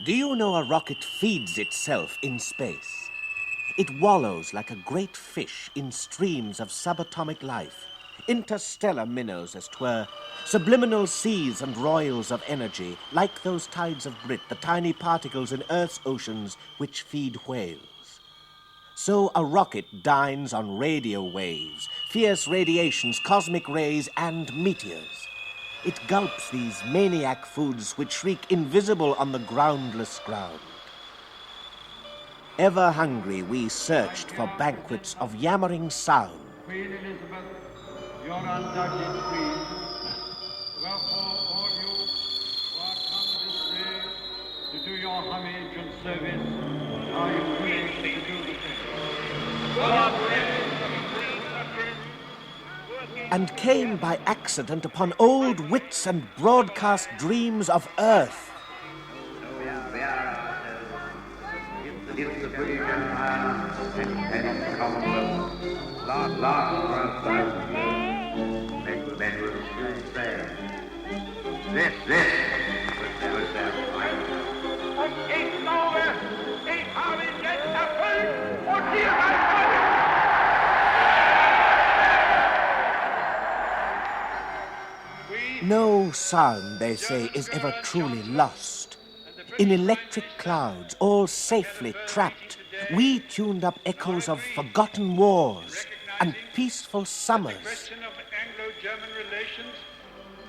[SPEAKER 2] Do you know a rocket feeds itself in space? It wallows like a great fish in streams of subatomic life, interstellar minnows as 'twere, subliminal seas and royals of energy, like those tides of grit, the tiny particles in Earth's oceans which feed whales. So a rocket dines on radio waves, fierce radiations, cosmic rays, and meteors. It gulps these maniac foods which shriek invisible on the groundless ground. Ever hungry, we searched for banquets of yammering sound.
[SPEAKER 18] Queen Elizabeth, your undoubted queen, wherefore all you who are come this day to do your homage and service, are you willing to do the same?
[SPEAKER 2] And came by accident upon old wits and broadcast dreams of Earth.
[SPEAKER 18] If the British Empire and Commonwealth last for 1,000 years, men will still say, this was their fight.
[SPEAKER 12] Und ich glaube, ich habe ihn jetzt erfüllt und hier mein
[SPEAKER 2] No sound, they say, is ever truly lost. In electric clouds, all safely trapped, we tuned up echoes of forgotten wars and peaceful summers.
[SPEAKER 18] The question of Anglo-German relations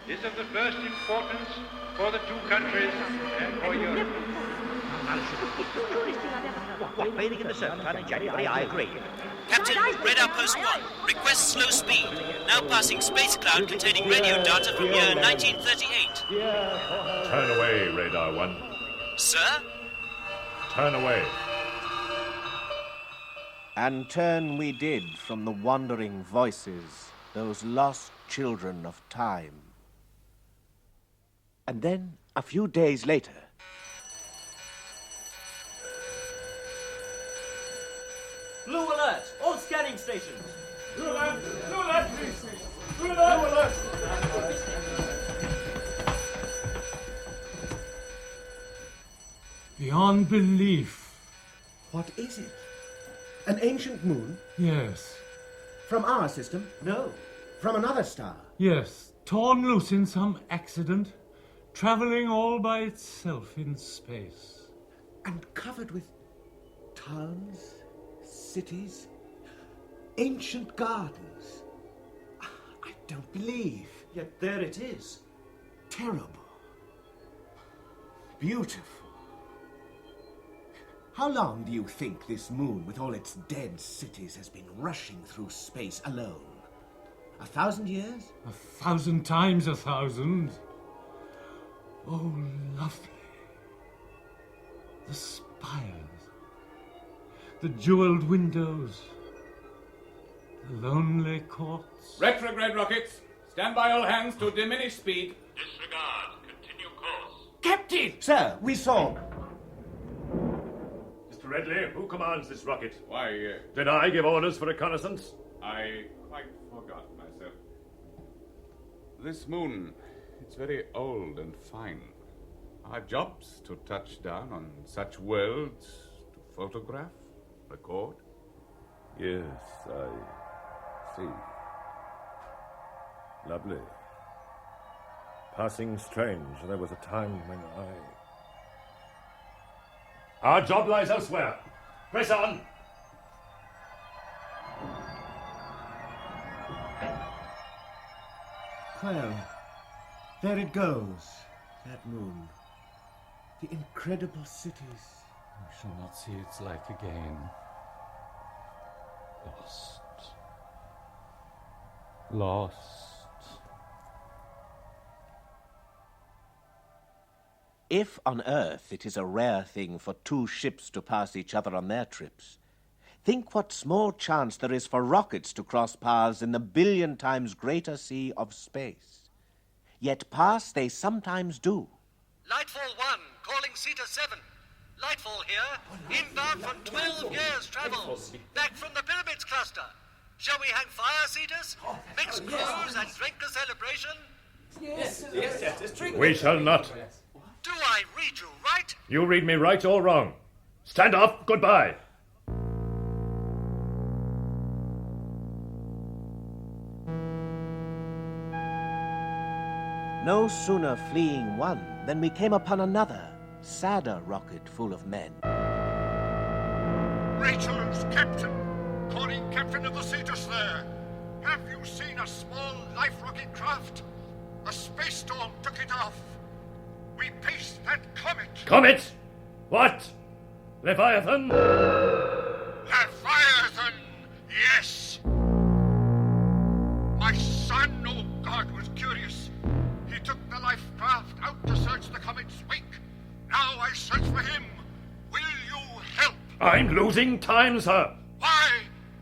[SPEAKER 18] is of the first importance for the two countries and for Europe.
[SPEAKER 10] What, bathing in the Serpentine in January? I agree.
[SPEAKER 19] Captain, radar post 1. Request slow speed. Now passing space cloud containing radio data from year 1938.
[SPEAKER 16] Turn away, Radar 1.
[SPEAKER 19] Sir?
[SPEAKER 16] Turn away.
[SPEAKER 2] And turn we did from the wandering voices, those lost children of time. And then, a few days later,
[SPEAKER 3] Blue alert! All scanning stations!
[SPEAKER 18] Blue alert! Blue alert! Blue alert!
[SPEAKER 20] Beyond belief.
[SPEAKER 2] What is it? An ancient moon?
[SPEAKER 20] Yes.
[SPEAKER 2] From our system? No. From another star?
[SPEAKER 20] Yes. Torn loose in some accident, traveling all by itself in space.
[SPEAKER 2] And covered with towns, cities, ancient gardens. I don't believe.
[SPEAKER 10] Yet there it is.
[SPEAKER 2] Terrible. Beautiful. How long do you think this moon, with all its dead cities, has been rushing through space alone? 1,000 years?
[SPEAKER 20] 1,000 times 1,000. Oh, lovely. The spires, the jeweled windows, the lonely courts.
[SPEAKER 15] Retrograde rockets, stand by all hands to diminish speed.
[SPEAKER 12] Disregard. Continue course.
[SPEAKER 2] Captain! Sir, we saw.
[SPEAKER 16] Mr. Redleigh, who commands this rocket?
[SPEAKER 15] Why,
[SPEAKER 16] Did I give orders for reconnaissance?
[SPEAKER 15] I quite forgot myself. This moon, it's very old and fine. Our job's to touch down on such worlds, to photograph, record.
[SPEAKER 16] Yes, I see. Lovely. Passing strange. There was a time when Our job lies elsewhere. Press on.
[SPEAKER 2] Quell. There it goes, that moon. The incredible cities,
[SPEAKER 5] shall not see its like again. Lost. Lost.
[SPEAKER 2] If on Earth it is a rare thing for two ships to pass each other on their trips, think what small chance there is for rockets to cross paths in the billion times greater sea of space. Yet pass they sometimes do.
[SPEAKER 12] Lightfall 1, calling Cetus 7. Lightfall here, inbound from 12 years' travel. Back from the Pyramids cluster. Shall we hang fire, Cetus? Mix crews and drink a celebration?
[SPEAKER 16] Yes, we shall not.
[SPEAKER 12] Do I read you right?
[SPEAKER 16] You read me right or wrong. Stand off, goodbye.
[SPEAKER 2] No sooner fleeing one than we came upon another, sadder rocket full of men.
[SPEAKER 18] Rachel's captain, calling captain of the Cetus there. Have you seen a small life rocket craft? A space storm took it off. We paced that comet.
[SPEAKER 16] Comet? What? Leviathan?
[SPEAKER 18] Leviathan, yes. My son, oh God, was curious. He took the life craft out to search the comet's wake. Now I search for him. Will you help?
[SPEAKER 16] I'm losing time, sir.
[SPEAKER 18] Why?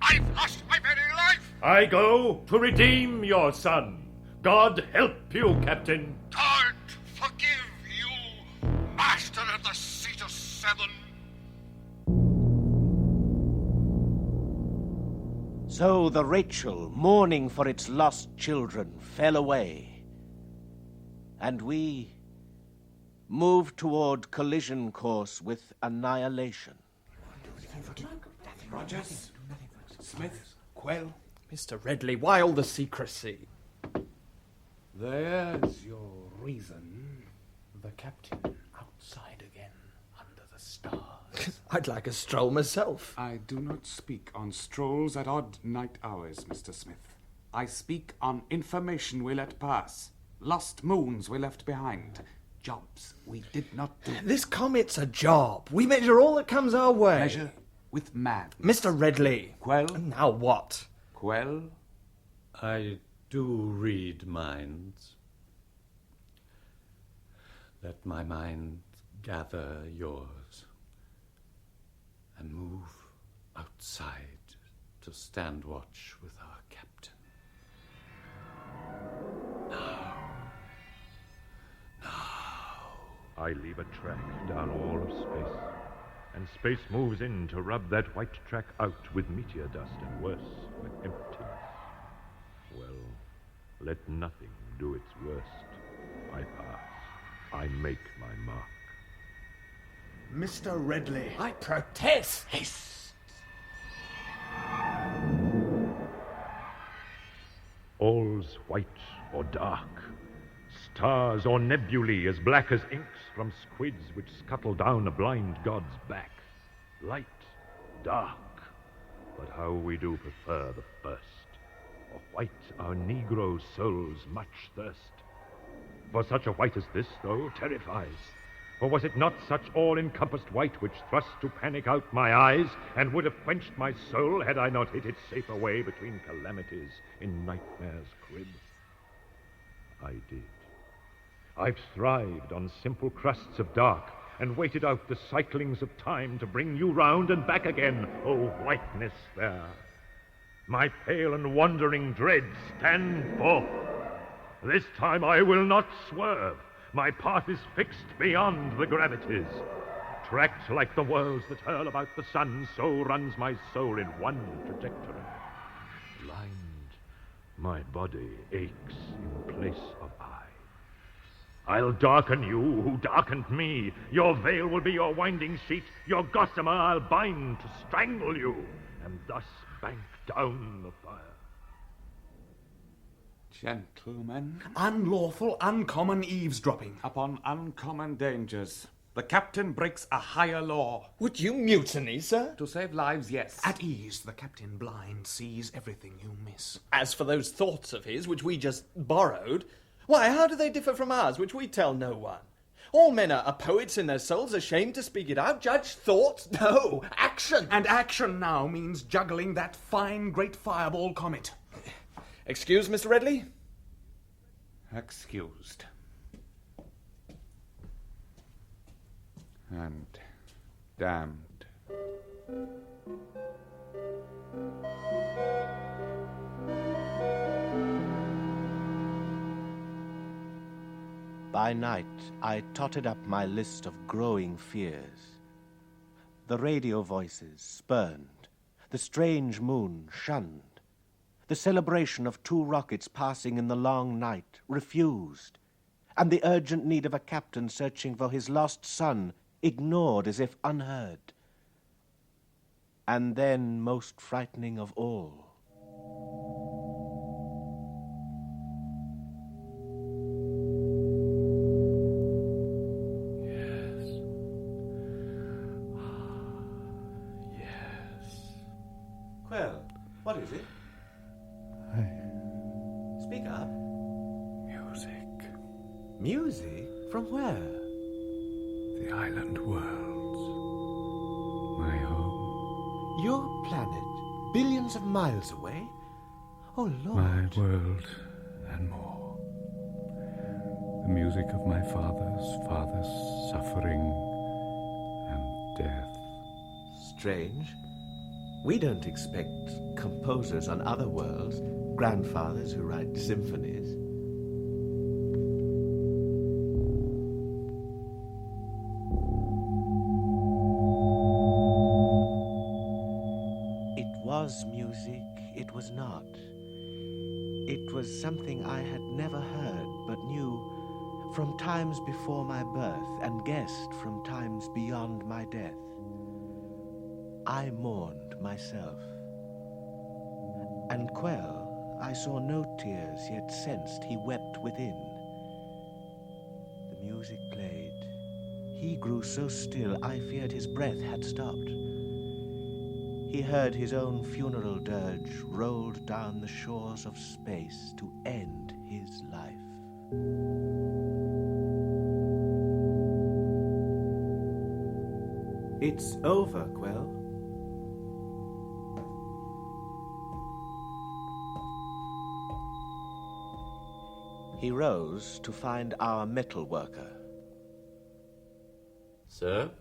[SPEAKER 18] I've lost my very life.
[SPEAKER 16] I go to redeem your son. God help you, Captain.
[SPEAKER 18] God forgive you, master of the Cetus 7.
[SPEAKER 2] So the Rachel, mourning for its lost children, fell away. And we moved toward collision course with annihilation.
[SPEAKER 14] Rogers, Smith, Quell. Mr. Redleigh, why all the secrecy?
[SPEAKER 9] There's your reason. The captain outside again, under the stars.
[SPEAKER 14] I'd like a stroll myself.
[SPEAKER 21] I do not speak on strolls at odd night hours, Mr. Smith. I speak on information we let pass. Lost moons we left behind. Jobs we did not do.
[SPEAKER 14] This comet's a job. We measure all that comes our way.
[SPEAKER 21] Measure with man.
[SPEAKER 14] Mr. Redleigh.
[SPEAKER 21] Quell?
[SPEAKER 14] Now what?
[SPEAKER 21] Quell?
[SPEAKER 5] I do read minds. Let my mind gather yours and move outside to stand watch with our captain.
[SPEAKER 16] I leave a track down all of space, and space moves in to rub that white track out with meteor dust and worse, with emptiness. Well, let nothing do its worst. I pass. I make my mark.
[SPEAKER 14] Mr. Redleigh. I protest.
[SPEAKER 16] Haste! All's white or dark. Stars or nebulae as black as inks from squids which scuttle down a blind god's back. Light, dark, but how we do prefer the first. For white our Negro souls much thirst. For such a white as this, though, terrifies. For was it not such all-encompassed white which thrust to panic out my eyes, and would have quenched my soul had I not hid it safe away between calamities in nightmare's crib? I did. I've thrived on simple crusts of dark, and waited out the cyclings of time to bring you round and back again, O whiteness there. My pale and wandering dread, stand forth. This time I will not swerve. My path is fixed beyond the gravities. Tracked like the whirls that hurl about the sun, so runs my soul in one trajectory. Blind, my body aches in place of eye. I'll darken you who darkened me. Your veil will be your winding sheet. Your gossamer I'll bind to strangle you, and thus bank down the fire.
[SPEAKER 21] Gentlemen.
[SPEAKER 14] Unlawful, uncommon eavesdropping.
[SPEAKER 21] Upon uncommon dangers. The captain breaks a higher law.
[SPEAKER 14] Would you mutiny, sir?
[SPEAKER 21] To save lives, yes.
[SPEAKER 13] At ease, the captain blind sees everything you miss.
[SPEAKER 14] As for those thoughts of his, which we just borrowed, why, how do they differ from ours, which we tell no one?
[SPEAKER 1] All men are poets in their souls, ashamed to speak it out. Judge thought, no, action.
[SPEAKER 21] And action now means juggling that fine great fireball comet.
[SPEAKER 1] Excuse, Mr. Redleigh?
[SPEAKER 21] Excused. And damned.
[SPEAKER 2] By night, I totted up my list of growing fears. The radio voices spurned, the strange moon shunned, the celebration of 2 rockets passing in the long night refused, and the urgent need of a captain searching for his lost son ignored as if unheard. And then, most frightening of all,
[SPEAKER 11] Quell, what is it? Speak up.
[SPEAKER 5] Music.
[SPEAKER 11] Music? From where?
[SPEAKER 5] The island worlds. My home.
[SPEAKER 11] Your planet? Billions of miles away? Oh, Lord.
[SPEAKER 5] My world and more. The music of my father's suffering and death.
[SPEAKER 11] Strange. We don't expect composers on other worlds, grandfathers who write symphonies.
[SPEAKER 2] it was music, it was not. It was something I had never heard, but knew from times before my birth and guessed from times beyond my death. I mourned myself. And Quell, I saw no tears, yet sensed he wept within. The music played. He grew so still, I feared his breath had stopped. He heard his own funeral dirge rolled down the shores of space to end his life.
[SPEAKER 11] It's over, Quell.
[SPEAKER 2] He rose to find our metal worker.
[SPEAKER 5] Sir?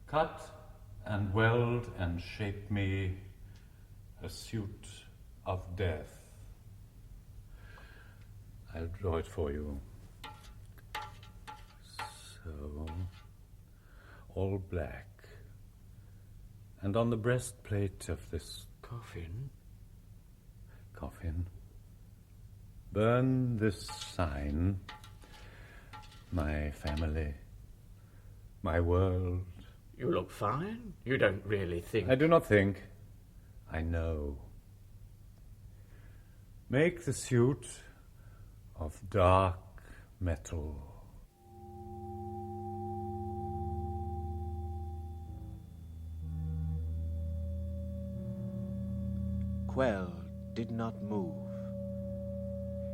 [SPEAKER 5] Cut and weld and shape me a suit of death. I'll draw it for you. So, all black. And on the breastplate of this coffin, burn this sign, my family, my world.
[SPEAKER 14] You look fine. You don't really think...
[SPEAKER 5] I do not think. I know. Make the suit of dark metal.
[SPEAKER 2] Quell did not move.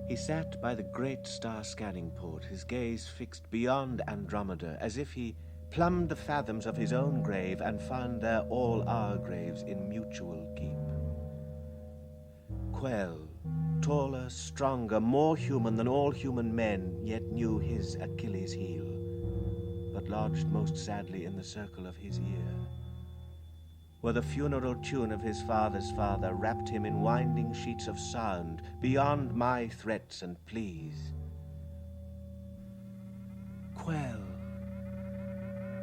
[SPEAKER 2] He sat by the great star scanning port, his gaze fixed beyond Andromeda, as if he plumbed the fathoms of his own grave and found there all our graves in mutual keep. Quell, taller, stronger, more human than all human men, yet knew his Achilles' heel, but lodged most sadly in the circle of his ear, where the funeral tune of his father's father wrapped him in winding sheets of sound beyond my threats and pleas. Quell!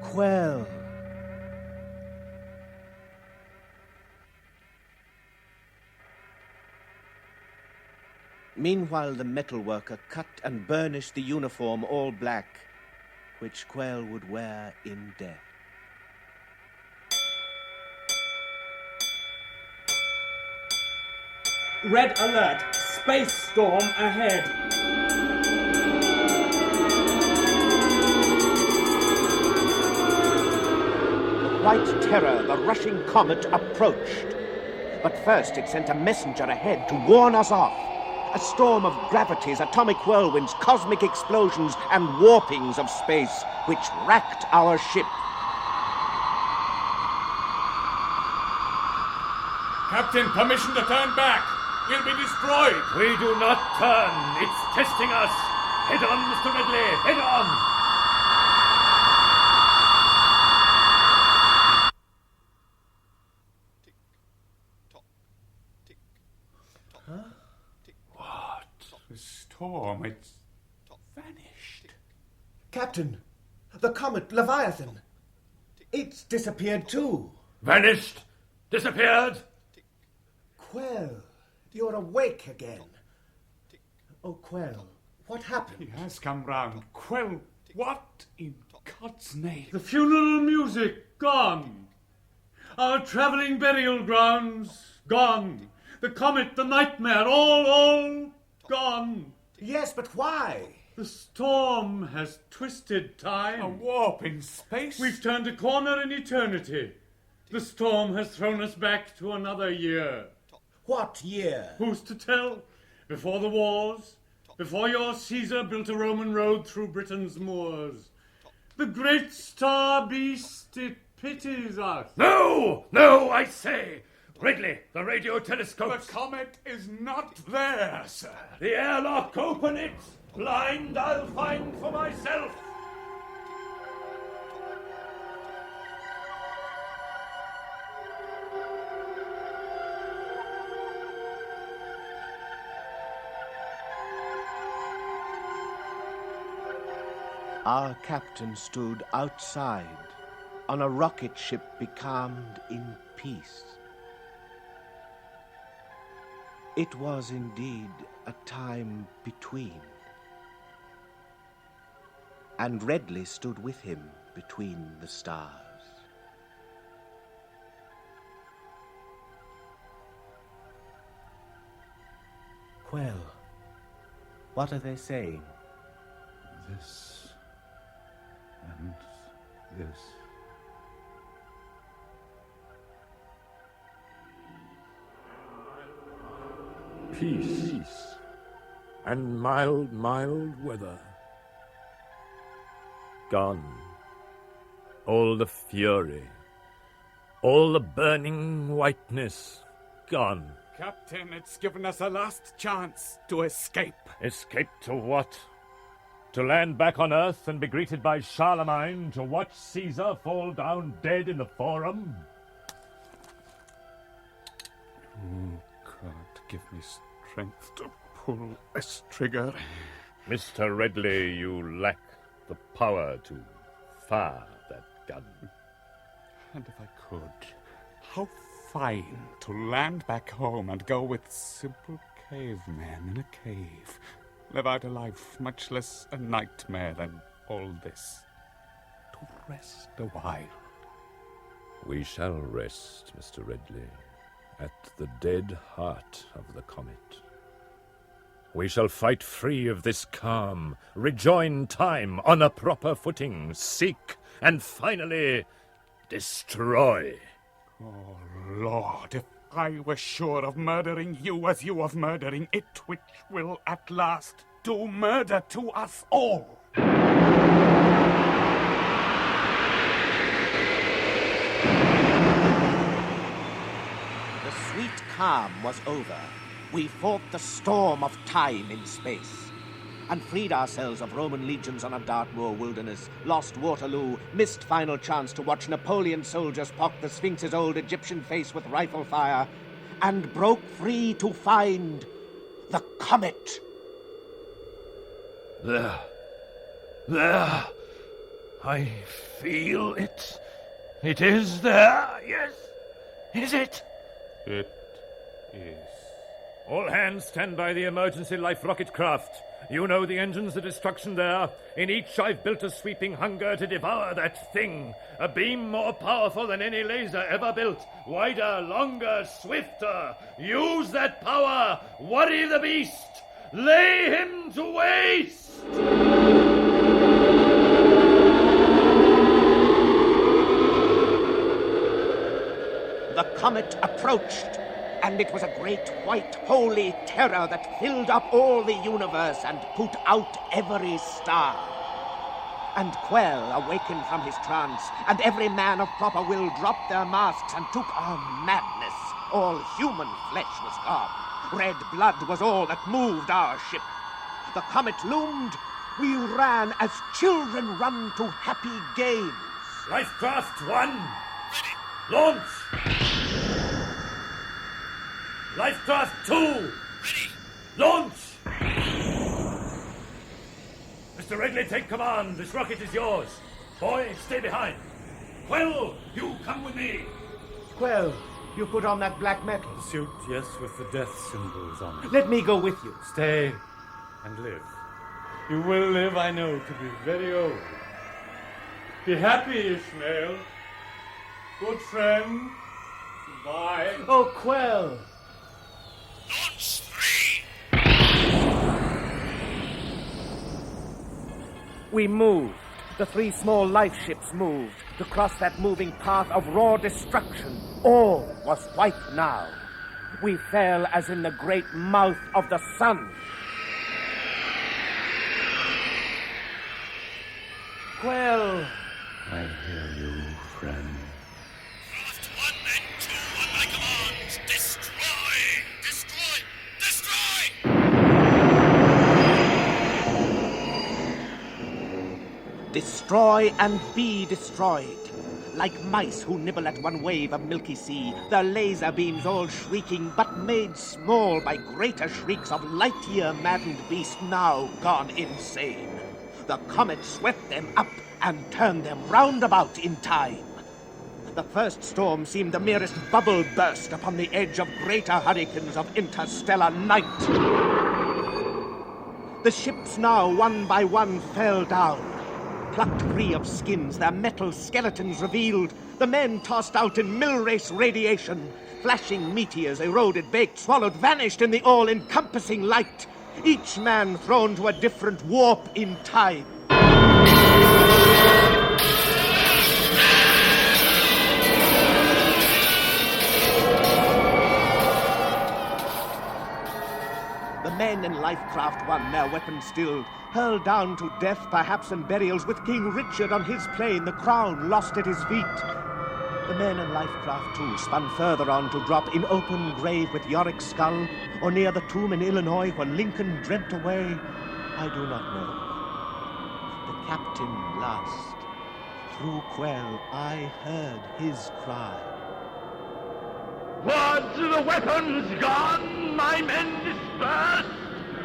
[SPEAKER 2] Quell! Meanwhile, the metalworker cut and burnished the uniform all black, which Quell would wear in death.
[SPEAKER 14] Red alert! Space storm ahead!
[SPEAKER 2] The white terror, the rushing comet, approached. But first it sent a messenger ahead to warn us off. A storm of gravities, atomic whirlwinds, cosmic explosions, and warpings of space, which racked our ship.
[SPEAKER 20] Captain, permission to turn back. We'll be destroyed.
[SPEAKER 16] We do not turn. It's testing us. Head on, Mr. Redleigh. Head on.
[SPEAKER 21] The storm, it's vanished.
[SPEAKER 1] Captain, the comet Leviathan. It's disappeared too.
[SPEAKER 16] Vanished? Disappeared?
[SPEAKER 1] Quell, you're awake again. Oh, Quell, what happened?
[SPEAKER 21] He has come round. Quell, what in God's name?
[SPEAKER 20] The funeral music, gone. Our travelling burial grounds, gone. The comet, the nightmare, all gone.
[SPEAKER 1] Yes, but why?
[SPEAKER 20] The storm has twisted time.
[SPEAKER 21] A warp in space?
[SPEAKER 20] We've turned a corner in eternity. The storm has thrown us back to another year.
[SPEAKER 1] What year?
[SPEAKER 20] Who's to tell? Before the wars, before your Caesar built a Roman road through Britain's moors. The great star beast, it pities us.
[SPEAKER 16] No! No, I say! Redleigh, the radio telescopes.
[SPEAKER 21] The comet is not there, sir.
[SPEAKER 16] The airlock, open it! Blind I'll find for myself.
[SPEAKER 2] Our captain stood outside on a rocket ship becalmed in peace. It was indeed a time between. And Redleigh stood with him between the stars.
[SPEAKER 11] Quell, what are they saying?
[SPEAKER 5] This and this.
[SPEAKER 16] Peace and mild weather. Gone. All the fury, all the burning whiteness, gone.
[SPEAKER 21] Captain, it's given us a last chance to escape.
[SPEAKER 16] Escape to what? To land back on Earth and be greeted by Charlemagne, to watch Caesar fall down dead in the Forum?
[SPEAKER 21] Oh, God, give me strength to pull this trigger.
[SPEAKER 16] Mr. Redleigh, you lack the power to fire that gun.
[SPEAKER 21] And if I could, how fine to land back home and go with simple cavemen in a cave. Live out a life much less a nightmare than all this. To rest a while.
[SPEAKER 16] We shall rest, Mr. Redleigh, at the dead heart of the comet. We shall fight free of this calm, rejoin time on a proper footing, seek, and finally destroy.
[SPEAKER 21] Oh, Lord, if I were sure of murdering you as you of murdering it, which will at last do murder to us all.
[SPEAKER 2] The sweet calm was over. We fought the storm of time in space, and freed ourselves of Roman legions on a Dartmoor wilderness, lost Waterloo, missed final chance to watch Napoleon soldiers pock the Sphinx's old Egyptian face with rifle fire, and broke free to find the comet.
[SPEAKER 16] There. I feel it. It is there, yes. Is it?
[SPEAKER 21] It is.
[SPEAKER 16] All hands stand by the emergency life rocket craft. You know the engines of destruction there. In each I've built a sweeping hunger to devour that thing. A beam more powerful than any laser ever built. Wider, longer, swifter. Use that power. Worry the beast. Lay him to waste.
[SPEAKER 2] The comet approached. and it was a great white holy terror that filled up all the universe and put out every star. And Quell awakened from his trance, and every man of proper will dropped their masks and took on madness. All human flesh was gone. Red blood was all that moved our ship. The comet loomed. We ran as children run to happy games.
[SPEAKER 16] Lifecraft 1. Ready. Launch. Lifecraft 2. Ready. Launch. Mr. Redleigh, take command. This rocket is yours. Boy, stay behind. Quell, you come with me.
[SPEAKER 2] Quell, you put on that black metal.
[SPEAKER 5] The suit, yes, with the death symbols on it.
[SPEAKER 2] Let me go with you.
[SPEAKER 5] Stay and live. You will live, I know, to be very old. Be happy, Ishmael. Good friend. Goodbye.
[SPEAKER 2] Oh, Quell.
[SPEAKER 12] Launch 3.
[SPEAKER 2] We moved. The 3 small life ships moved to cross that moving path of raw destruction. All was white now. We fell as in the great mouth of the sun. Quell.
[SPEAKER 5] I hear you, friend.
[SPEAKER 12] Craft 1 and 2 on my commands. Destroy! Destroy! Destroy!
[SPEAKER 2] Destroy and be destroyed. Like mice who nibble at one wave of milky sea, their laser beams all shrieking, but made small by greater shrieks of light-year maddened beasts now gone insane. The comet swept them up and turned them round about in time. The first storm seemed the merest bubble burst upon the edge of greater hurricanes of interstellar night. The ships now, one by one, fell down. Plucked free of skins, their metal skeletons revealed, the men tossed out in mill-race radiation. Flashing meteors, eroded, baked, swallowed, vanished in the all-encompassing light. Each man thrown to a different warp in time. The men in Lifecraft 1, their weapons stilled, hurled down to death, perhaps, and burials, with King Richard on his plain, the crown lost at his feet. The men in Lifecraft 2 spun further on to drop in open grave with Yorick's skull, or near the tomb in Illinois where Lincoln dreamt away. I do not know. The captain last. Through Quell I heard his cry.
[SPEAKER 18] What, the weapons gone, my men dispersed?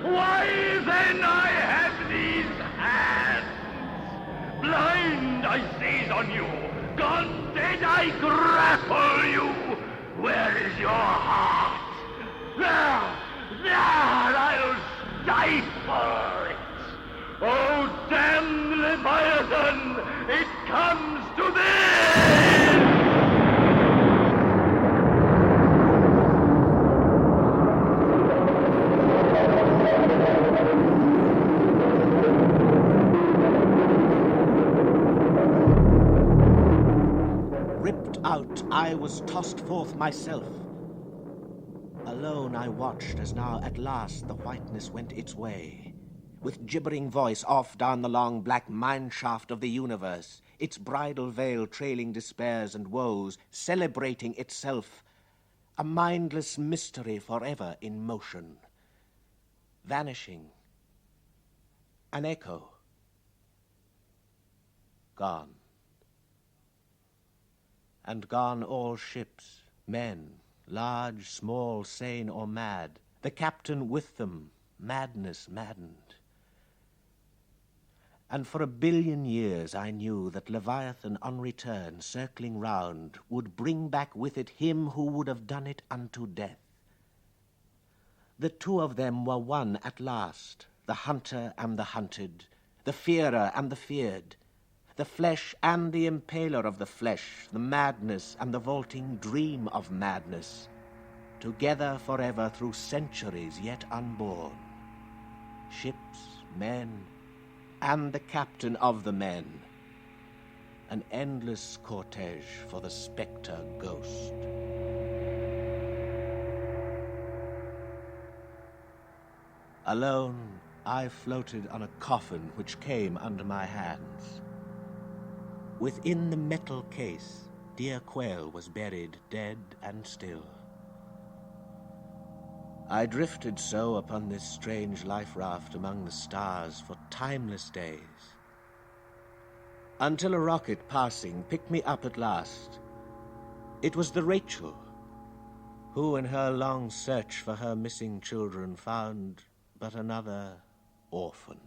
[SPEAKER 18] Why then I have these hands? Blind I seize on you, gone dead I grapple you. Where is your heart? There, I'll stifle it. Oh, damned Leviathan, it comes to this!
[SPEAKER 2] I was tossed forth myself. Alone I watched as now at last the whiteness went its way. With gibbering voice off down the long black mineshaft of the universe, its bridal veil trailing despairs and woes, celebrating itself, a mindless mystery forever in motion. Vanishing. An echo. Gone. And gone all ships, men, large, small, sane or mad, the captain with them, madness maddened. And for 1 billion years I knew that Leviathan on return, circling round, would bring back with it him who would have done it unto death. The two of them were one at last, the hunter and the hunted, the fearer and the feared, the flesh and the impaler of the flesh, the madness and the vaulting dream of madness, together forever through centuries yet unborn. Ships, men, and the captain of the men. An endless cortege for the spectre ghost. Alone, I floated on a coffin which came under my hands. Within the metal case, dear Quell was buried dead and still. I drifted so upon this strange life raft among the stars for timeless days, until a rocket passing picked me up at last. It was the Rachel, who in her long search for her missing children found but another orphan.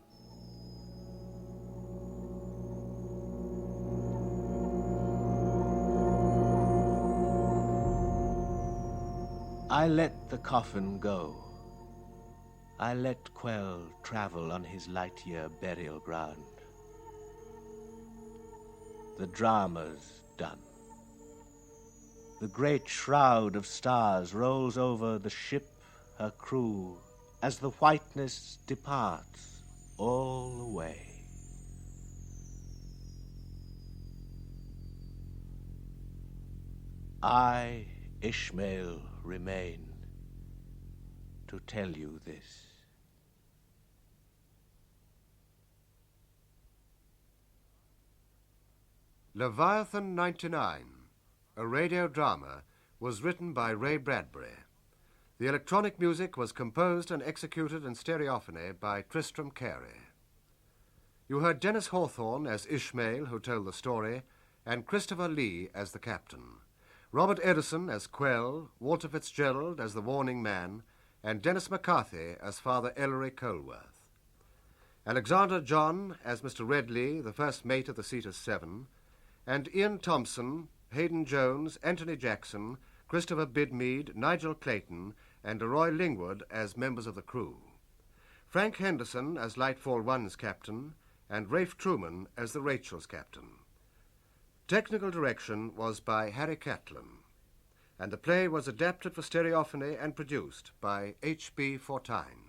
[SPEAKER 2] I let the coffin go. I let Quell travel on his light-year burial ground. The drama's done. The great shroud of stars rolls over the ship, her crew, as the whiteness departs all away. I, Ishmael, remain to tell you this.
[SPEAKER 4] Leviathan 99, a radio drama, was written by Ray Bradbury. The electronic music was composed and executed in stereophony by TRISTRAM CARY. You heard Denis Hawthorne as Ishmael, who told the story, and Christopher Lee as the captain. Robert Eddison as Quell, Walter Fitzgerald as the warning man, and Denis McCarthy as Father Ellery Colworth. Alexander John as Mr. Redleigh, the first mate of the Cetus 7, and Ian Thompson, Hayden Jones, Anthony Jackson, Christopher Bidmead, Nigel Clayton, and Leroy Lingwood as members of the crew. Frank Henderson as Lightfall 1's captain, and Rafe Truman as the Rachel's captain. Technical direction was by Harry Catlin, and the play was adapted for stereophony and produced by H.B. Fortuin.